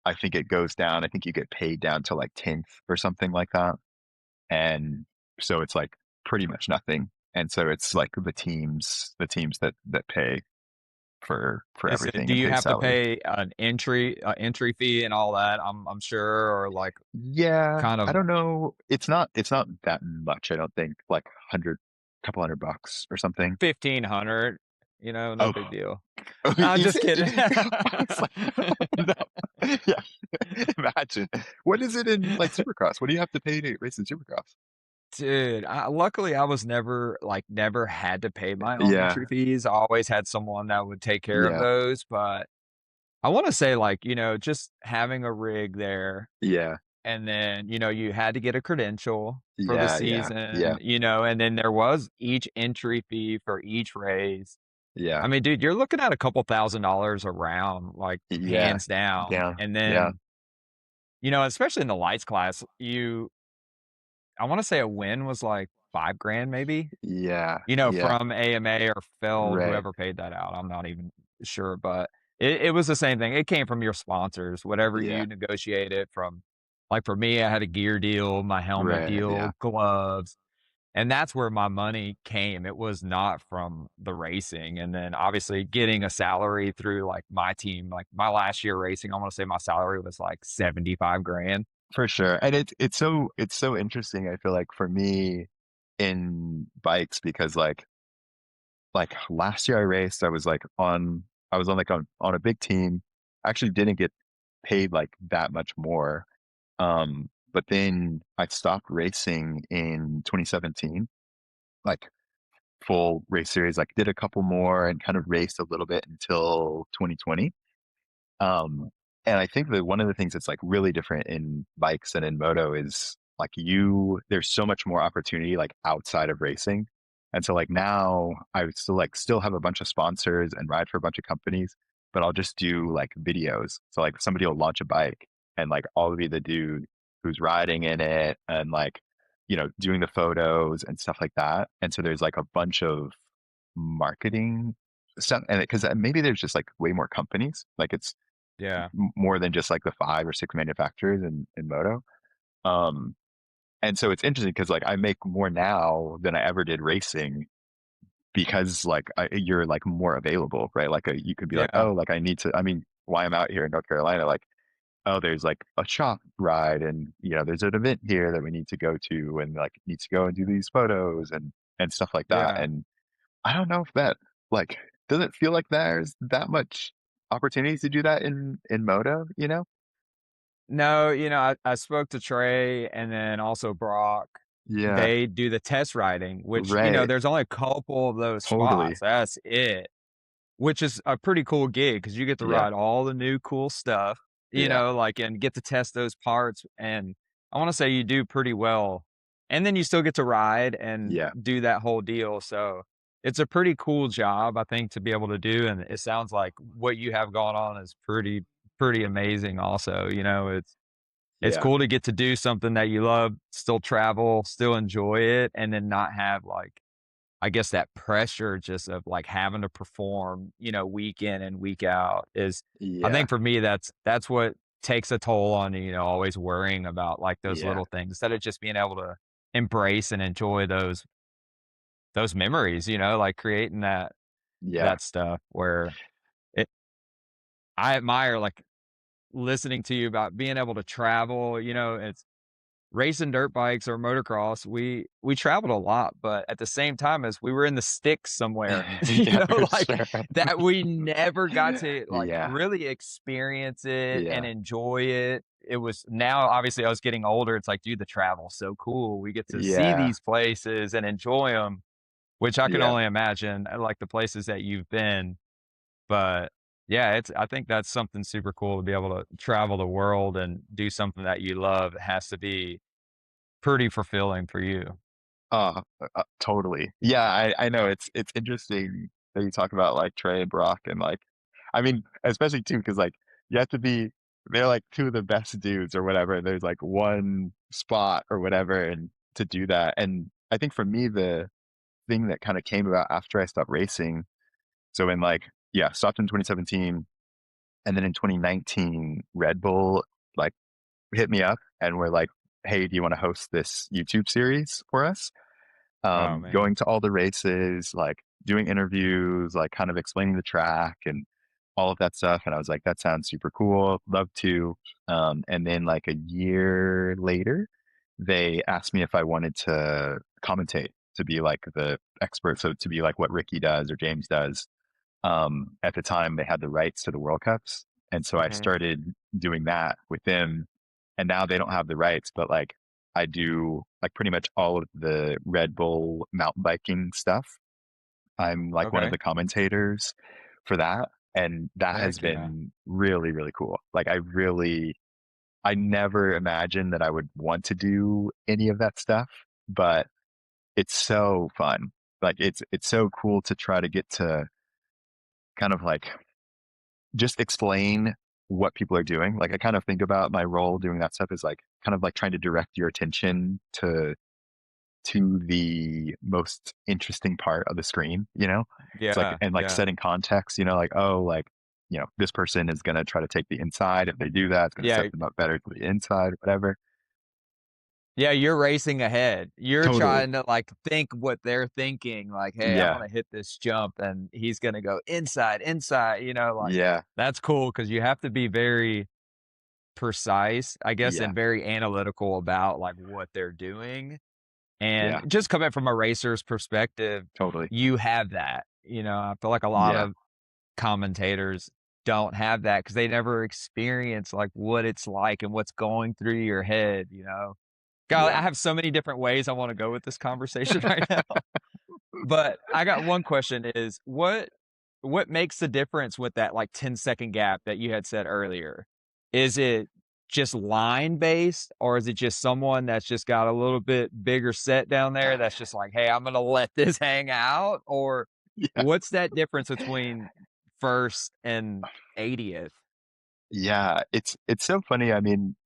I think it goes down. I think you get paid down to like 10th or something like that. And so it's like pretty much nothing. And so it's like the teams that pay for is it? everything Do and you pay have to salary. pay an entry fee and all that? I'm sure, or like Yeah, kind I of don't know. It's not that much, I don't think, like couple hundred bucks or something. 1,500. You know, no Oh, big deal. No, is just kidding. it? I was like, oh, no. Yeah, imagine. What is it in like Supercross? What do you have to pay to race in Supercross? Dude, luckily I was never had to pay my own Yeah, entry fees. I always had someone that would take care of yeah, those, but I wanna say, like, just having a rig there, yeah, and then, you had to get a credential for the yeah, yeah, yeah, season, and then there was each entry fee for each race. yeah, I mean, dude, you're looking at a couple $1,000 a round, like, yeah, hands down, yeah, and yeah, then, especially in the lights class, I wanna say a win was, like, 5 grand maybe? yeah, yeah, From AMA or Feld, right. whoever paid that out, I'm not even sure, but it was the same thing. It came from your sponsors, whatever Yeah, you negotiated from like, for me, I had a gear deal, my helmet right, yeah. deal, gloves, and that's where my money came. It was not from the racing, and then, obviously, getting a salary through, like, my team, like, my last year racing, I wanna say my salary was, like, 75 grand. For sure. And it's so interesting, I feel like for me in bikes because like last year I raced, I was on like on a big team. I actually didn't get paid like that much more. But then I stopped racing in 2017, like full race series, like did a couple more and kind of raced a little bit until 2020. Um, and I think that one of the things that's like really different in bikes and in moto is like there's so much more opportunity like outside of racing. And so like now I would still have a bunch of sponsors and ride for a bunch of companies, but I'll just do like videos. So like somebody will launch a bike and like I'll be the dude who's riding in it and like, doing the photos and stuff like that. And so there's like a bunch of marketing stuff, and because maybe there's just like way more companies, like it's Yeah. more than just like the 5 or 6 manufacturers in moto. Um, and so it's interesting because like I make more now than I ever did racing because like you're like more available, right? Like you could be like, Yeah. oh, like I need to. I mean, why I'm out here in North Carolina, like, oh, there's like a shop ride, and there's an event here that we need to go to, and like need to go and do these photos and stuff like that. Yeah. And I don't know if that like doesn't feel like there's that much opportunities to do that in moto, you know? No, I spoke to Trey and then also Brock. Yeah, They do the test riding, which, right. there's only a couple of those Totally. spots. That's it. Which is a pretty cool gig because you get to Yeah, ride all the new cool stuff, yeah, like, and get to test those parts, and I wanna say you do pretty well, and then you still get to ride and yeah, do that whole deal, so it's a pretty cool job, I think, to be able to do, and it sounds like what you have going on is pretty amazing also, it's yeah, cool to get to do something that you love, still travel, still enjoy it, and then not have, like, I guess that pressure just of, like, having to perform, week in and week out is I yeah, think for me, that's what takes a toll on you, always worrying about, like, those yeah, little things instead of just being able to embrace and enjoy those memories, like, creating yeah. that stuff where it I admire, like, listening to you about being able to travel, it's racing dirt bikes or motocross, we traveled a lot, but at the same time as we were in the sticks somewhere, Yeah, for like, sure. that we never got to, like, Yeah, really experience it and yeah, enjoy it. It was now, obviously, I was getting older, it's like, "Dude, the travel's so cool. We get to see yeah, these places and enjoy them, which I can yeah. only imagine, like, the places that you've been, but, yeah, I think that's something super cool to be able to travel the world and do something that you love. It has to be pretty fulfilling for you. Totally. Yeah, I know it's interesting that you talk about like Trey and Brock and like, I mean, especially too, because like you have to be, they're like two of the best dudes or whatever. There's like one spot or whatever, and to do that. And I think for me, the thing that kind of came about after I stopped racing. So in like, yeah, stopped in 2017, and then in 2019, Red Bull like hit me up and were like, "Hey, do you want to host this YouTube series for us?" Oh, man. Going to all the races, like doing interviews, like kind of explaining the track and all of that stuff. And I was like, that sounds super cool. Love to. And then like a year later, they asked me if I wanted to commentate, to be like the expert. So to be like what Ricky does or James does. At the time, they had the rights to the World Cups. And so I Mhm. started doing that with them. And now they don't have the rights, but like I do like pretty much all of the Red Bull mountain biking stuff. I'm like one of Okay. the commentators for that. And that has Heck yeah. been really, really cool. Like I never imagined that I would want to do any of that stuff, but it's so fun. Like it's so cool to try to get to kind of like just explain what people are doing. Like I kind of think about my role doing that stuff is like kind of like trying to direct your attention to the most interesting part of the screen, you know? It's like Yeah, and like yeah. setting context, like, oh, like, this person is gonna try to take the inside. If they do that, it's gonna set Yeah, them up better to the inside, whatever. yeah, you're racing ahead. You're Totally. trying to, like, think what they're thinking, like, "Hey, I'm Yeah. gonna hit this jump, and he's gonna go inside, inside," like, Yeah. that's cool because you have to be very precise, I guess, Yeah. and very analytical about, like, what they're doing, and Yeah. just coming from a racer's perspective, Totally. you have that, I feel like a lot Yeah. of commentators don't have that because they never experience, like, what it's like and what's going through your head. God, I Yeah. have so many different ways I wanna go with this conversation right now, but I got one question is, what makes the difference with that, like, 10-second gap that you had said earlier? Is it just line based, or is it just someone that's just got a little bit bigger set down there that's just like, "Hey, I'm gonna let this hang out," or Yeah. what's that difference between 1st and 80th? Yeah. It's so funny. I mean,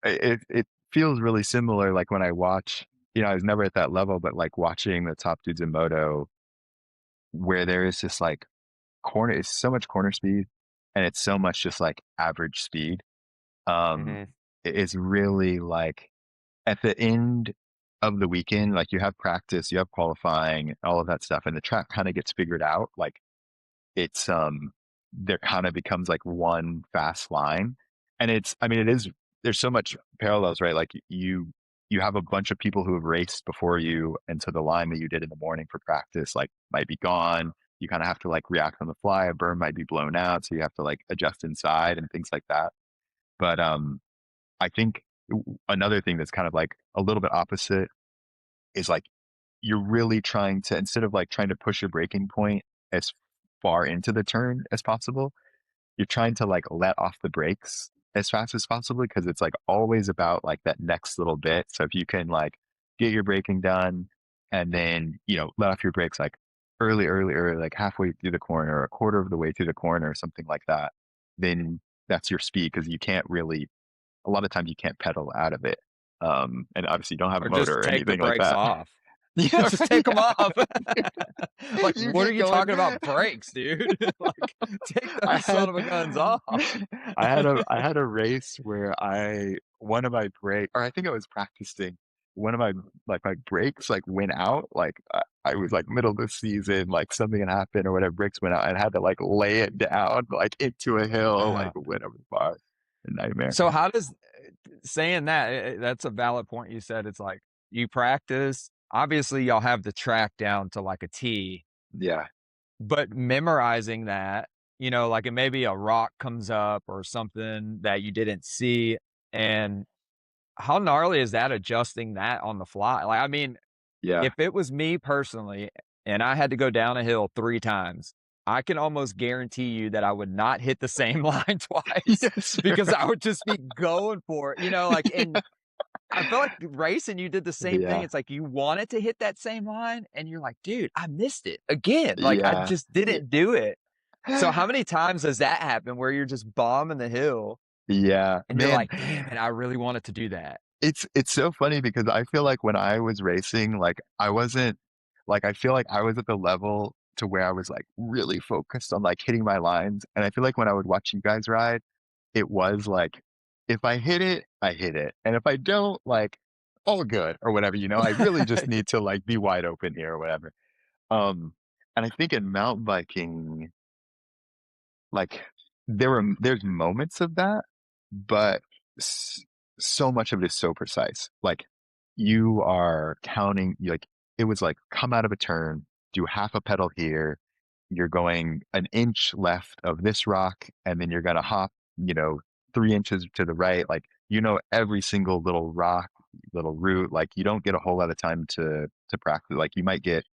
it feels really similar, like, when I watch I was never at that level, but, like, watching the top dudes in moto where there is just, like, corner it's so much corner speed, and it's so much just, like, average speed. Um, Mhm. it is really, like at the end of the weekend, like, you have practice, you have qualifying, all of that stuff, and the track kinda gets figured out, like, it's, there kinda becomes, like, one fast line, and I mean, it is there's so much parallels, right? Like, you have a bunch of people who have raced before you, and so the line that you did in the morning for practice, like, might be gone. You kinda have to, like, react on the fly. A berm might be blown out, so you have to, like, adjust inside and things like that. But, I think another thing that's kind of, like, a little bit opposite is, like, you're really trying to instead of, like, trying to push your braking point as far into the turn as possible, you're trying to, like, let off the brakes as fast as possible because it's, like, always about, like, that next little bit. So if you can, like, get your braking done and then, let off your brakes, like, early, like, halfway through the corner or a quarter of the way through the corner or something like that, then that's your speed because you can't really a lot of times you can't pedal out of it. And obviously you don't have a Or motor just or take the anything like brakes that. off. Yeah, Just right, take them off. yeah. Like, You what are get you going. talking about brakes, dude? Like, take I those son had of a guns off. I had a race where one of my brake or I think I was practicing. One of my brakes like went out. Like I was like middle of the season, like something had happened or whatever, brakes went out and I had to like lay it down like into a hill, like Wow. went over the bar. A nightmare. So how does saying that, that's a valid point you said. It's like, you practice obviously, y'all have the track down to, like, a T, Yeah. but memorizing that, like, it maybe a rock comes up or something that you didn't see, and how gnarly is that adjusting that on the fly? Like, I mean, Yeah. if it was me personally and I had to go down a hill 3 times, I can almost guarantee you that I would not hit the same line twice Yes, because I right. would just be going for it, like, and I feel like racing, you did the same thing. Yeah, It's like you wanted to hit that same line and you're like, "Dude, I missed it again." Like, I yeah, just yeah, didn't do it. So how many times does that happen where you're just bombing the hill yeah. and you're Man, like, "Damn it, I really wanted to do that." it's so funny because I feel like when I was racing, like, I wasn't like, I feel like I was at the level to where I was, like, really focused on, like, hitting my lines, and I feel like when I would watch you guys ride, it was like, if I hit it, I hit it, and if I don't, like, all good or whatever, I really just need to, like, be wide open here or whatever. Um, and I think in mountain biking like, there's moments of that, but s so much of it is so precise. Like, you are counting like, it was like, come out of a turn, do half a pedal here, you're going an inch left of this rock, and then you're gonna hop, 3 inches to the right, like, every single little rock, little root, like, you don't get a whole lot of time to practice, like, you might get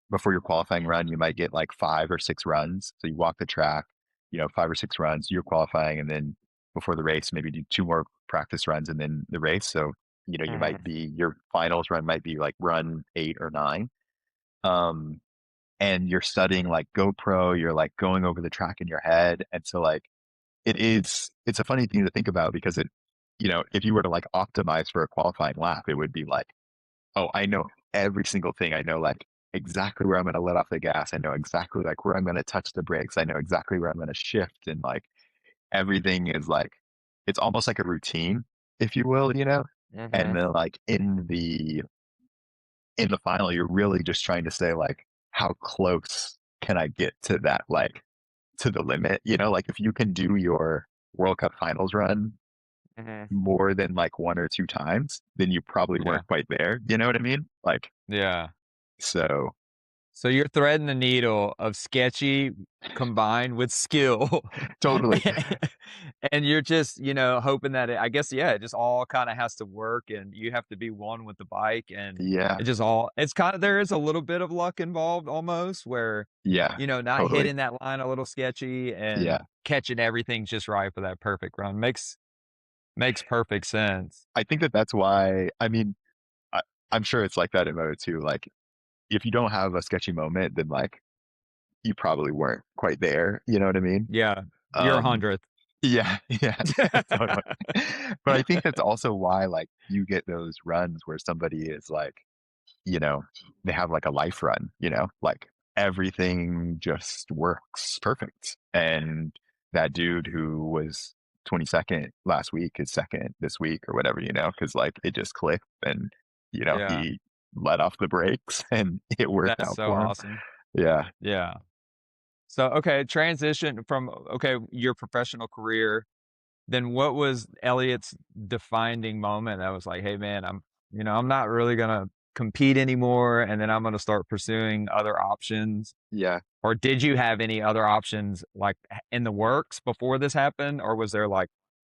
before your qualifying run, you might get like 5 or 6 runs. So you walk the track, 5 or 6 runs, you're qualifying, and then before the race, maybe do 2 more practice runs and then the race. So, you might Mhm, be your finals run might be like run 8 or 9. Um, and you're studying like GoPro, you're like going over the track in your head. And so like it's a funny thing to think about because if you were to like optimize for a qualifying lap, it would be like oh, I know every single thing. I know, like, exactly where I'm gonna let off the gas. I know exactly, like, where I'm gonna touch the brakes. I know exactly where I'm gonna shift, and, like, everything is, like it's almost like a routine, if you will, And mhm, then, like, in the final, you're really just trying to say, like, "How close can I get to that, like, to the limit?" Like, if you can do your World Cup finals run mhm. more than, like, 1 or 2 times, then you probably Yeah, weren't quite there, you know what I mean? Like, yeah. so So you're threading the needle of sketchy combined with skill. totally. And you're just, hoping that I guess, yeah, it just all kinda has to work and you have to be one with the bike and Yeah, it's kinda there is a little bit of luck involved almost where, yeah, not totally. hitting that line a little sketchy and Yeah. catching everything just right for that perfect run makes perfect sense. I think that that's why I mean, I I'm sure it's like that in Moto too, like, if you don't have a sketchy moment, then, like, you probably weren't quite there, you know what I mean? Yeah, you're Um, 100th. Yeah, yeah, totally. But I think that's also why, like, you get those runs where somebody is like, you know, they have like a life run, like everything just works perfect. And that dude who was 22nd last week is second this week or whatever, because like it just clicked and, Yeah, he let off the brakes and it worked that's out so for him. awesome. Yeah. Yeah. So, okay, transition from, okay, your professional career, then what was Elliot's defining moment that was like, "Hey, man, I'm not really gonna compete anymore, and then I'm gonna start pursuing other options." Yeah. Or did you have any other options, like, in the works before this happened, or was there, like,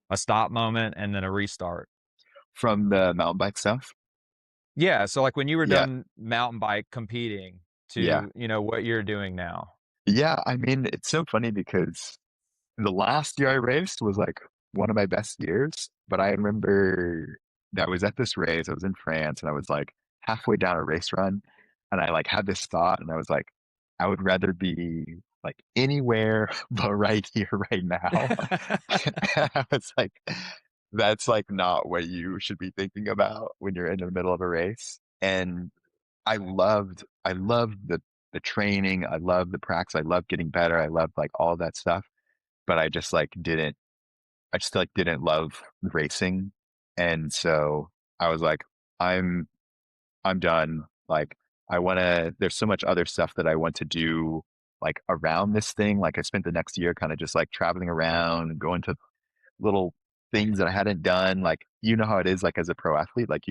a stop moment and then a restart? From the mountain bike stuff. Yeah, so, like, when you were Yeah. done mountain bike competing Yeah. to, what you're doing now. Yeah. I mean, it's so funny because the last year I raced was like one of my best years, but I remember that I was at this race. I was in France and I was like halfway down a race run and I like had this thought and I was like, I would rather be like anywhere but right here, right now. I was like, that's like not what you should be thinking about when you're in the middle of a race. And I loved the training. I loved the practice. I loved getting better. I loved like all that stuff, but I just like didn't love racing. And so I was like, I'm I'm done. Like there's so much other stuff that I want to do like around this thing. Like I spent the next year kind of just like traveling around and going to little things that I hadn't done. Like, how it is like as a pro athlete, like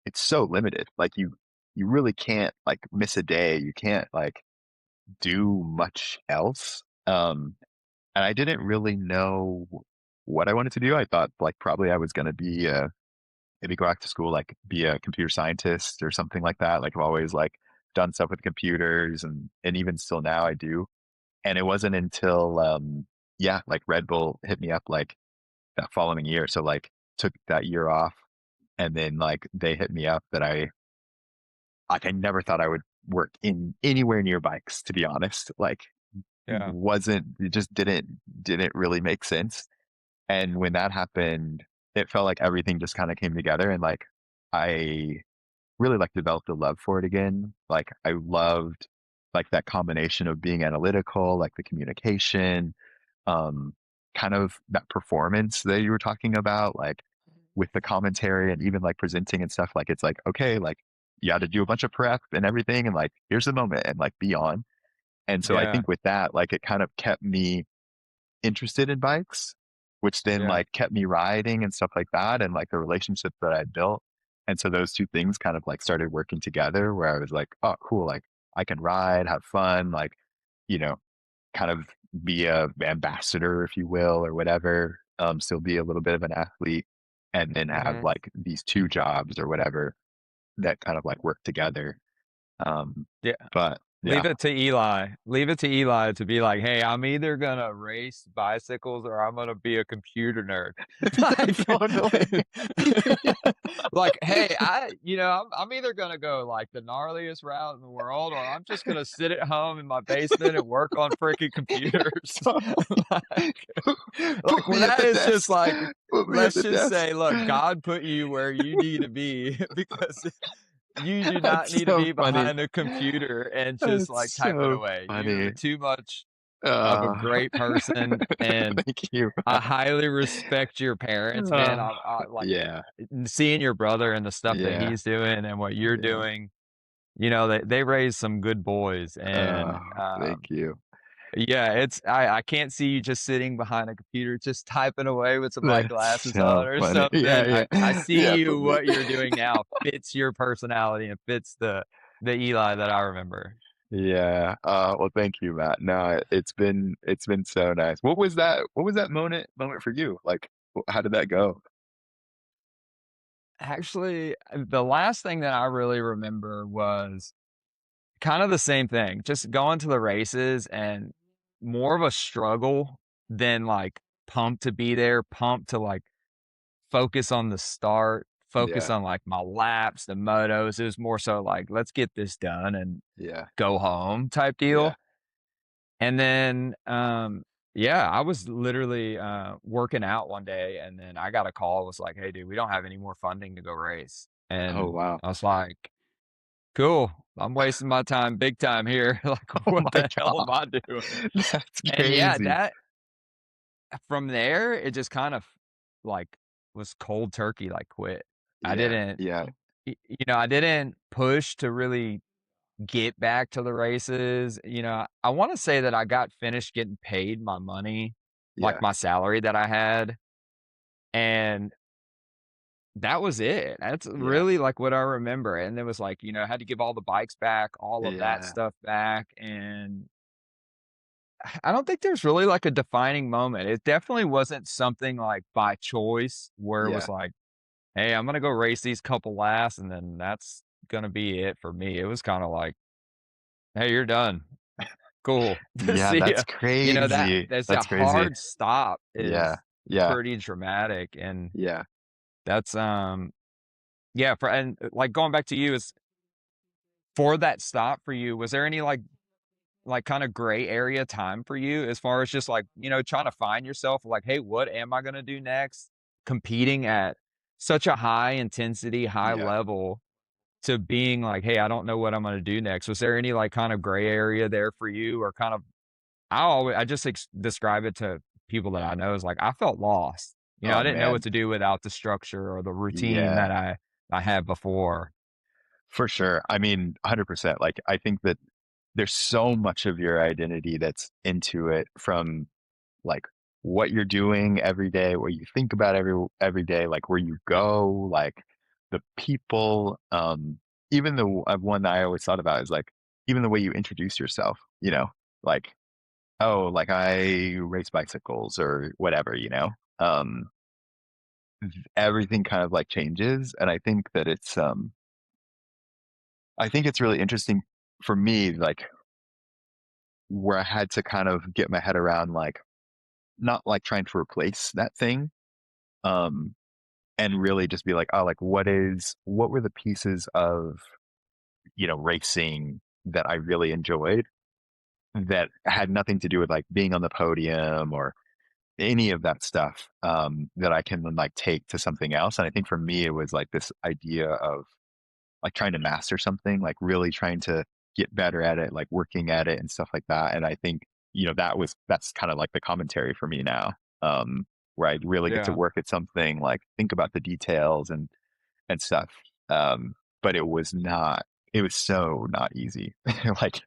it's so limited. Like you really can't like miss a day. You can't like do much else. And I didn't really know what I wanted to do. I thought like probably I was going to be maybe go back to school, like be a computer scientist or something like that. Like I've always like done stuff with computers and even still now I do. And it wasn't until yeah, like Red Bull hit me up like that following year. So like took that year off and then like they hit me up that I never thought I would work in anywhere near bikes, to be honest. Like Yeah, it just didn't really make sense. And when that happened, it felt like everything just kind of came together and like I really like developed a love for it again. Like I loved like that combination of being analytical, like the communication, um, kind of that performance that you were talking about, like with the commentary and even like presenting and stuff. Like it's like, okay, like you had to do a bunch of prep and everything, and like here's the moment and like be on. And so I yeah, think with that, like it kind of kept me interested in bikes, which then yeah, like kept me riding and stuff like that, and like the relationships that I built. And so those two things kind of like started working together where I was like, oh, cool, like I can ride, have fun, like, you know, kind of be a ambassador, if you will, or whatever, still be a little bit of an athlete and then have mhm. like these two jobs or whatever that kind of like work together. Yeah. But yeah, Leave it to Eli. Leave it to Eli to be like, "Hey, I'm either gonna race bicycles or I'm gonna be a computer nerd." yeah, totally. Like, "Hey, I'm either gonna go, like, the gnarliest route in the world, or I'm just gonna sit at home in my basement and work on freaking computers." Like Put well, me at that the is just desk. like, Put me at let's the just desk. say, "Look, God put you where you need to be because you do not That's need to so be funny. behind a computer and just, like, That's typing so away. You're funny. too much of a Uh, great person, and thank you. I highly respect your parents, man. Uh, I like, yeah, seeing your brother and the stuff that yeah, he's doing and what you're yeah. doing, they raised some good boys, and, Thank you. yeah, I can't see you just sitting behind a computer just typing away with some, like, That's glasses on so or funny. Yeah, something. I yeah, see yeah. you Put me. what you're doing now fits your personality and fits the Eli that I remember. Yeah. Well, thank you, Matt. No, it's been so nice. What was that moment for you? Like, how did that go? Actually, the last thing that I really remember was kind of the same thing, just going to the races and more of a struggle than, like, pumped to be there, pumped to, like, focus on the start, focus Yeah, on, like, my laps, the motos. It was more so like, "Let's get this done and yeah, go home," type yeah, deal. And then, Yeah, I was literally, working out one day, and then I got a call, it was like, "Hey, dude, we don't have any more funding to go race." Oh, And wow. I was like, "Cool, I'm wasting my time big time here, like, Oh what my the hell am god. I doing?" That's And yeah, crazy. that from there, it just kind of, like, was cold turkey, like, quit. I Yeah, didn't yeah, I didn't push to really get back to the races, I wanna say that I got finished getting paid my money, like, yeah, my salary that I had, and that was it. That's yeah, really, like, what I remember, and it was like, I had to give all the bikes back, all of that yeah, stuff back, and I don't think there's really, like, a defining moment. It definitely wasn't something, like, by choice where it was yeah. like, "Hey, I'm gonna go race these couple laps, and then that's gonna be it for me." It was kinda like, "Hey, you're done. Cool. Yeah, See that's ya." That crazy. that's a That's crazy. hard stop Yeah, is yeah, pretty dramatic, and yeah, that's, yeah, like, going back to you is for that stop for you, was there any, like, kinda gray area time for you as far as just, like, trying to find yourself, like, "Hey, what am I gonna do next?" Competing at such a high intensity, high yeah. level to being like, "Hey, I don't know what I'm gonna do next." Was there any, like, kind of gray area there for you or kind of I just describe it to people that I know as like, I felt lost. I Oh, didn't know what man. to do without the structure or the routine Yeah, that I had before. for sure. I mean, 100%. Like, I think that there's so much of your identity that's into it from, like, what you're doing every day, what you think about every day, like, where you go, like, the people, even the one that I always thought about is, like, even the way you introduce yourself, like, "Oh, like, I race bicycles," or whatever, everything kind of, like, changes, and I think it's really interesting for me, like, where I had to kind of get my head around, like, not, like, trying to replace that thing, um, and really just be like, "Oh, like, what were the pieces of, racing that I really enjoyed that had nothing to do with, like, being on the podium or any of that stuff, that I can then, like, take to something else?" And I think for me, it was, like, this idea of, like, trying to master something, like, really trying to get better at it, like, working at it and stuff like that, and I think, that's kinda like the commentary for me now, where I really get to Yeah. work at something, like, think about the details and stuff, but it was so not easy. Like,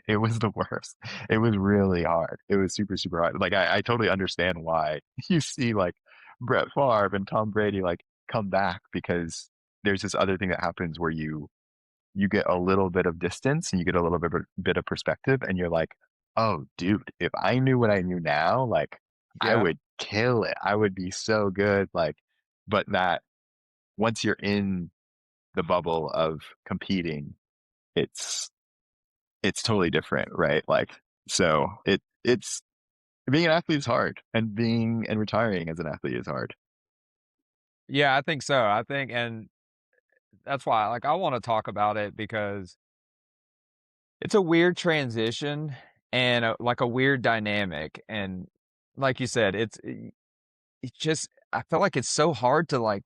it was the worst. It was really hard. It was super, super hard. Like, I totally understand why you see, like, Brett Favre and Tom Brady, like, come back because there's this other thing that happens where you get a little bit of distance and you get a little bit of perspective, and you're like, "Oh, dude, if I knew what I knew now, like, I Yeah. would kill it. I would be so good." Like, but that once you're in the bubble of competing, it's it's totally different, right? Like, so it's being an athlete is hard, and being and retiring as an athlete is hard. Yeah, I think so. I think and that's why, like, I wanna talk about it because it's a weird transition and, like, a weird dynamic, and like you said, it's just I feel like it's so hard to, like,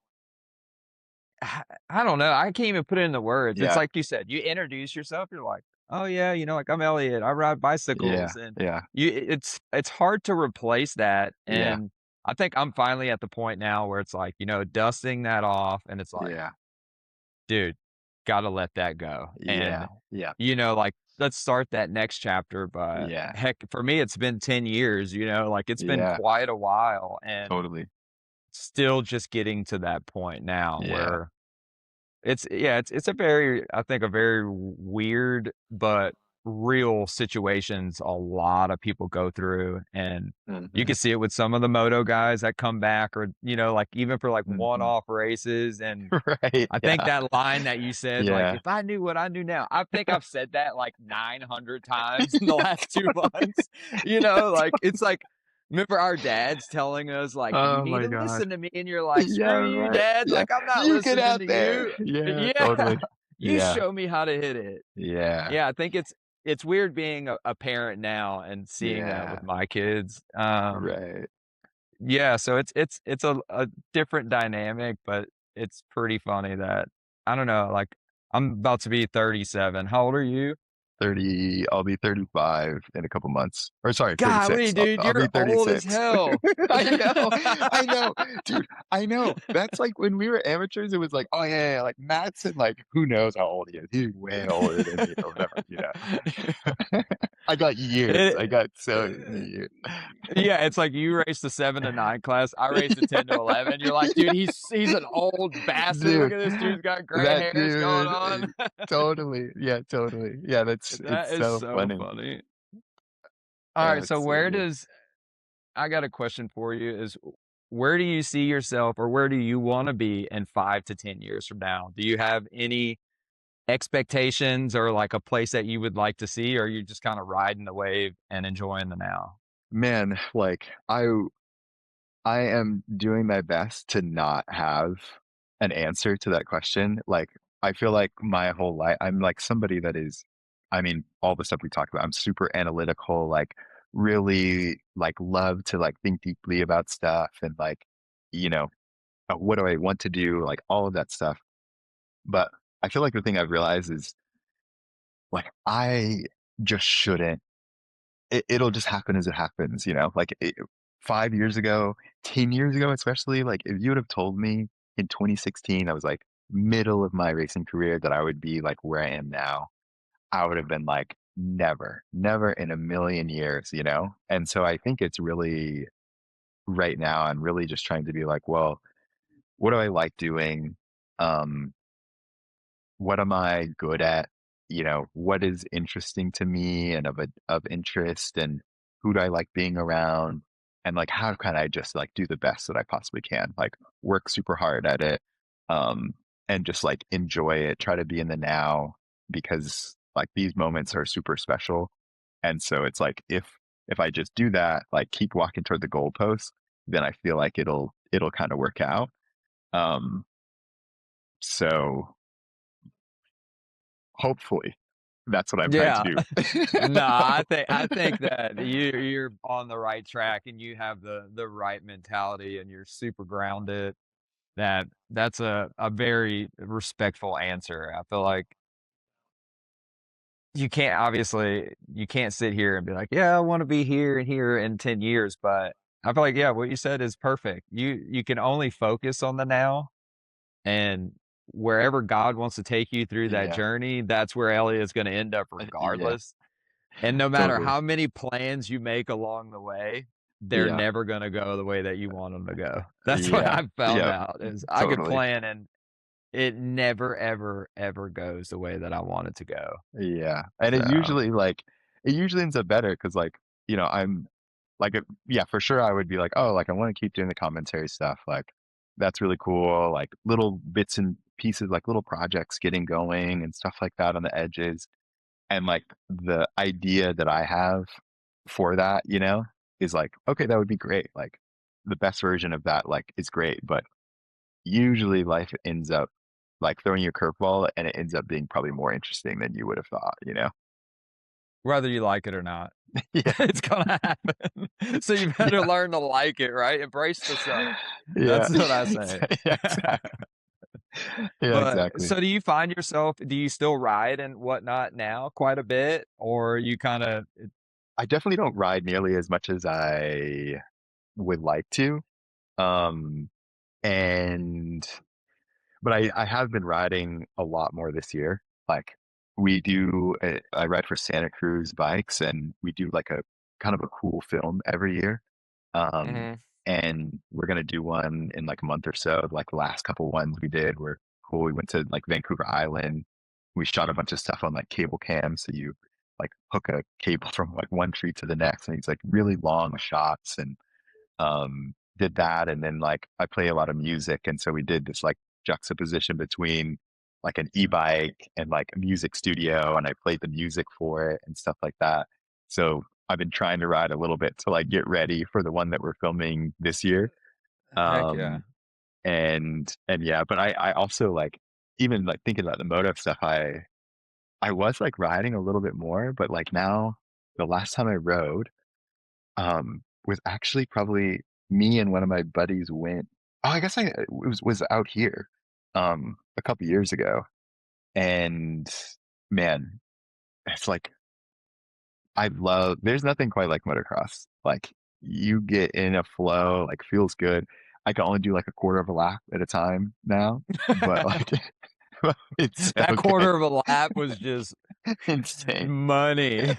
I don't know, I can't even put it into words. It's Yeah, like you said, you introduce yourself, you're like, "Oh, yeah, like, I'm Elliot, I ride yeah, bicycles," and yeah, it's hard to replace that, yeah, and I think I'm finally at the point now where it's like, dusting that off, and it's like, yeah, "Dude, gotta let that go," yeah, and, yeah, like, let's start that next chapter, but yeah, heck, for me, it's been 10 years, like, it's been yeah, quite a while, and totally. still just getting to that point now Yeah, where it's a very I think a very weird but real situations a lot of people go through, and you mhm, can see it with some of the moto guys that come back or, like, even for, like, mhm. one-off races, and Right, I think yeah, that line that you said, like, yeah. "If I knew what I knew now," I think I've said that, like, 900 times in the last 2 months, like, it's like remember our dads telling us, like, "You Oh need my to god. listen to me," and you're like, Yeah, "Screw you, right, dad, yeah. like, I'm not You get listening out to there. you." Yeah, Yeah, totally. "You Yeah, show me how to hit it." yeah, Yeah, I think it's weird being a parent now and seeing that with Yeah, my kids. right. Yeah, so it's a different dynamic, but it's pretty funny that I don't know, like, I'm about to be 37. How old are you? 30, I'll be 35 in a couple months. Or sorry, Golly, 36. I'll, dude, I'll be you're old as 36. hell. I know, dude, I know. That's like when we were amateurs, it was like, oh yeah, yeah, like Matt's and like who knows how old he is. He's way older than me or whatever. I got years. I It got so many uh, years. yeah, it's like you raced the 7 to 9 class, I raced the 10 to 11. You're like, "Dude, he's an old bastard. Look Dude, at this dude's got gray that hairs going dude, on." totally. Yeah, totally. Yeah, that's it's That is so so funny. funny. Alright, so It's so where good. does I got a question for you is where do you see yourself or where do you wanna be in 5 to 10 years from now? Do you have any expectations or, like, a place that you would like to see, or are you just kinda riding the wave and enjoying the now? Man, like I am doing my best to not have an answer to that question. Like, I feel like my whole life, I'm like somebody that is, I mean, all the stuff we talked about, I'm super analytical, like, really, like, love to, like, think deeply about stuff and, like, you know, what do I want to do? Like, all of that stuff. But I feel like the thing I've realized is, like, I just shouldn't it'll just happen as it happens, you know? Like, 5 years ago, 10 years ago, especially, like, if you would have told me in 2016, I was, like, middle of my racing career that I would be, like, where I am now, I would have been like, "Never, never in a million years," you know? And so I think it's really right now, I'm really just trying to be like, "Well, what do I like doing? Um, what am I good at? You know, what is interesting to me and of interest and who do I like being around? And like how can I just like do the best that I possibly can? Like work super hard at it. Um and just like enjoy it, try to be in the now because like these moments are super special. And so it's like if I just do that, like keep walking toward the goalpost, then I feel like it'll kind of work out. Um so hopefully that's what I'm trying to Yeah. do. No, I think that you're on the right track and you have the right mentality and you're super grounded. That's a very respectful answer. I feel like you can't obviously you can't sit here and be like, "Yeah, I wanna be here and here in 10 years," but I feel like, yeah, what you said is perfect. You can only focus on the now, and wherever God wants to take you through that Yeah. journey, that's where Elliot's gonna end up Yeah, regardless. And no matter totally. how many plans you make along the way, they're Yeah. never gonna go the way that you want them to go. That's what Yeah. I've found Yeah, out is I could totally. plan and it never, ever, ever goes the way that I want it to go. Yeah, and So it usually ends up better because like, I'm like, yeah, for sure, I would be like, "Oh, like, I wanna keep doing the commentary stuff, like, that's really cool," like, little bits and pieces, like, little projects getting going and stuff like that on the edges, and, like, the idea that I have for that, is like, "Okay, that would be great," like, the best version of that, like, is great, but usually life ends up, like, throwing you a curveball, and it ends up being probably more interesting than you would have thought, you know? whether you like it or not, Yeah. it's gonna happen. So you better Yeah. learn to like it, right? Embrace the suck. Yeah. That's what I say. Yeah, exactly. Yeah, But exactly. so do you find yourself do you still ride and whatnot now quite a bit, or you kinda I definitely don't ride nearly as much as I would like to, um, and but I have been riding a lot more this year. Like, I ride for Santa Cruz Bikes, and we do, like, a kind of a cool film every year. Um, Mhm. and we're gonna do one in like a month or so. Like the last couple ones we did were cool. We went to like Vancouver Island. We shot a bunch of stuff on like cable cam. So you like hook a cable from like one tree to the next, and it's like really long shots. And did that. And then like I play a lot of music, and so we did this like juxtaposition between like an e-bike and like a music studio, and I played the music for it and stuff like that. So I've been trying to ride a little bit to like get ready for the one that we're filming this year. Heck yeah. Um, and yeah, but I also like even like thinking about the moto stuff. I was like riding a little bit more, but like now the last time I rode, was actually probably me and one of my buddies went. Oh, I guess it was out here, a couple years ago, and man, it's like I love. There's nothing quite like motocross. Like you get in a flow, like feels good. I can only do like a quarter of a lap at a time now, but like it's so That good, quarter of a lap was just insane, money.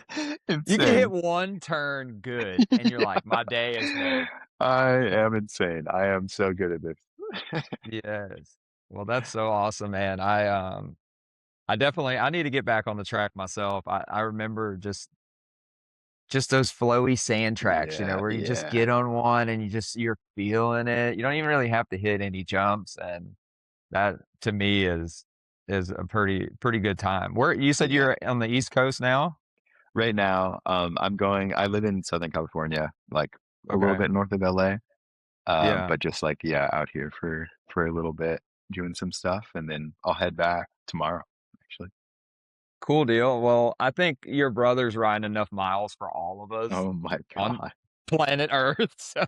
You can hit insane. one turn good, and you're like, "My day is made." I am insane. I am so good at this. Yes. Well, that's so awesome, man. I definitely I need to get back on the track myself. I remember just those flowy sand tracks, Yeah, where you just yeah, get on one and you're feeling it. You don't even really have to hit any jumps, and that to me is a pretty good time. Where you said yeah. you're on the East Coast now? Right now, I live in Southern California, like a little Okay. bit north of LA. Yeah. But just like, yeah, out here for a little bit, doing some stuff, and then I'll head back tomorrow, actually. Cool deal. Well, I think your brother's riding enough miles for all of us Oh my on God. planet Earth, so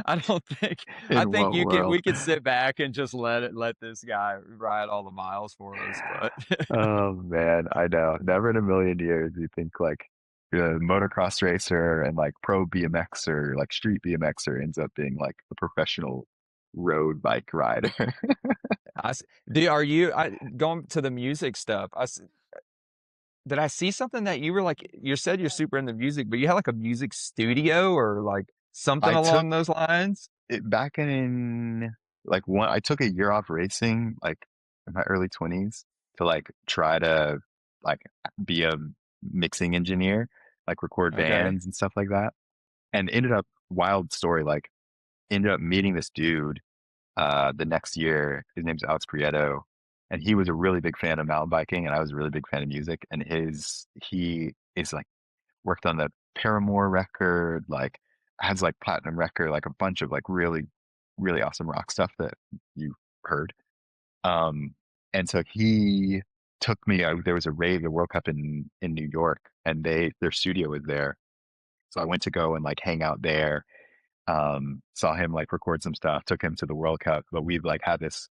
I don't think I In think what you could world? we could sit back and just let this guy ride all the miles for us, but Oh man, I know. Never in a million years you think like the motocross racer and like pro BMXer, like street BMXer ends up being like a professional road bike rider. I s do are you going to the music stuff, did I see something that you were like you said you're super into music, but you had like a music studio or like something I took along those lines? it back in like one I took a year off racing like in my early 20s to like try to like be a mixing engineer, like record Okay. bands and stuff like that. And ended up wild story, like ended up meeting this dude the next year. His name's Alex Prieto, and he was a really big fan of mountain biking, and I was a really big fan of music. And he is like worked on the Paramore record, like has like platinum record, like a bunch of like really, really awesome rock stuff that you heard. Um, and so he took me. There was a rave, the World Cup in New York, and their studio was there. So I went to go and like hang out there. Saw him like record some stuff. Took him to the World Cup, but we've like had this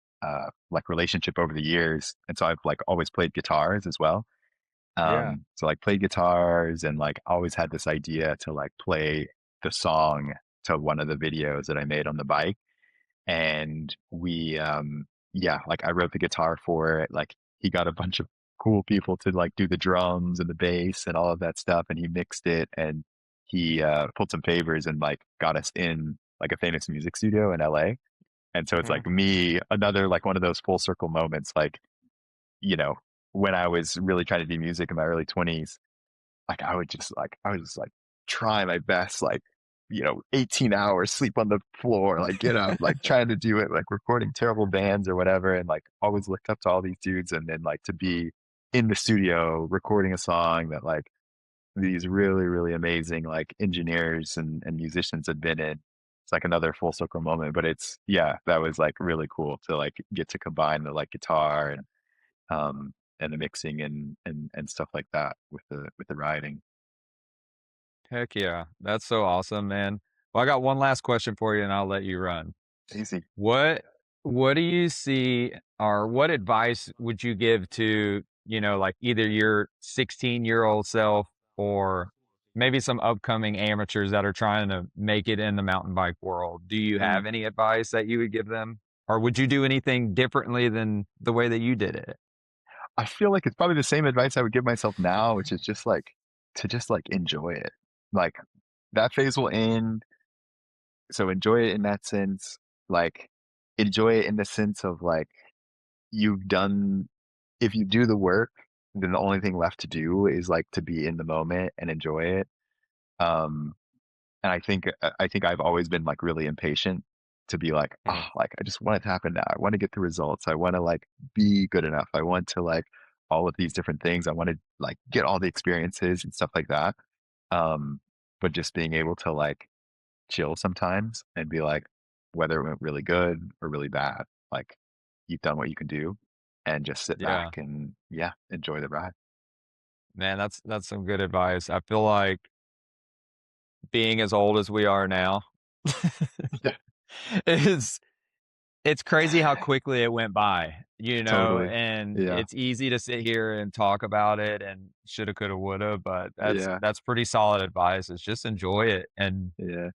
like relationship over the years, and so I've like always played guitars as well. Yeah. So like played guitars and like always had this idea to like play the song to one of the videos that I made on the bike. And yeah, like I wrote the guitar for it. Like he got a bunch of cool people to like do the drums and the bass and all of that stuff. And he mixed it and he pulled some favors and like got us in like a famous music studio in LA. And so it's Mhm. like me, another like one of those full circle moments, like, you know, when I was really trying to do music in my early 20s, like I would just like try my best, like, 18 hours, sleep on the floor, like get up, like trying to do it, like recording terrible bands or whatever, and like always looked up to all these dudes, and then like to be in the studio recording a song that like these really, really amazing like engineers and musicians had been in. It's like another full circle moment, but it's yeah, that was like really cool to like get to combine the like guitar and the mixing and stuff like that with the writing. Heck yeah. That's so awesome, man. Well, I got one last question for you and I'll let you run. Easy. What what do you see or what advice would you give to, like either your 16-year-old self or maybe some upcoming amateurs that are trying to make it in the mountain bike world? Do you Mm. have any advice that you would give them? Or would you do anything differently than the way that you did it? I feel like it's probably the same advice I would give myself now, which is just like to just like enjoy it. Like that phase will end, so enjoy it in that sense. Like enjoy it in the sense of like you've done if you do the work, then the only thing left to do is like to be in the moment and enjoy it. Um And I think I've always been like really impatient to be like, Mhm. oh, like I just want it to happen now. I want to get the results. I want to like be good enough. I want to like all of these different things. I want to like get all the experiences and stuff like that. Um, but just being able to like chill sometimes and be like, whether it went really good or really bad, like you've done what you can do and just sit Yeah. back and yeah, enjoy the ride. Man, that's some good advice. I feel like being as old as we are now Yeah. is it's crazy how quickly it went by, Totally. and Yeah. it's easy to sit here and talk about it and shoulda, coulda, woulda, but Yeah. that's pretty solid advice, is just enjoy it and Yeah.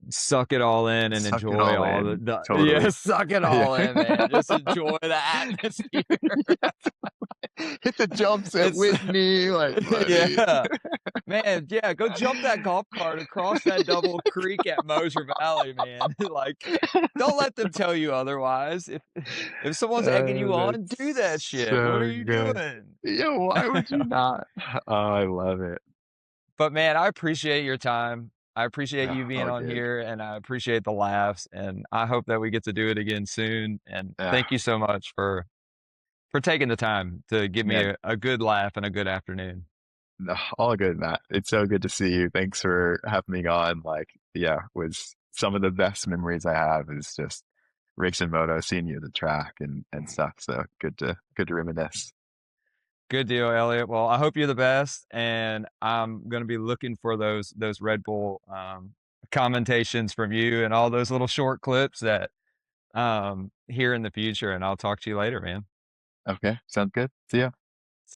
suck it all in and Suck it enjoy all all in. the yeah, Totally. suck it Yeah. all in, man. Just enjoy the atmosphere. Hit the jumps at It's Whitney, like, buddy. yeah. Man, yeah, go jump that golf cart across that double creek at Moser Valley, man. Like, don't let them tell you otherwise. If someone's egging you on, do that That's shit. What are so you good. doing? Yeah, why would you not? Oh, I love it. But man, I appreciate your time. I appreciate Yeah, you being all on good. here, and I appreciate the laughs, and I hope that we get to do it again soon. And Yeah, thank you so much for taking the time to give me man. a good laugh and a good afternoon. No, all good, Matt. It's so good to see you. Thanks for having me on. Like, yeah, was some of the best memories I have is just racing moto, seeing you at the track and stuff. So good to reminisce. Good deal, Elliot. Well, I hope you're the best, and I'm gonna be looking for those Red Bull commentations from you and all those little short clips that here in the future. And I'll talk to you later, man. Okay, sounds good. See ya.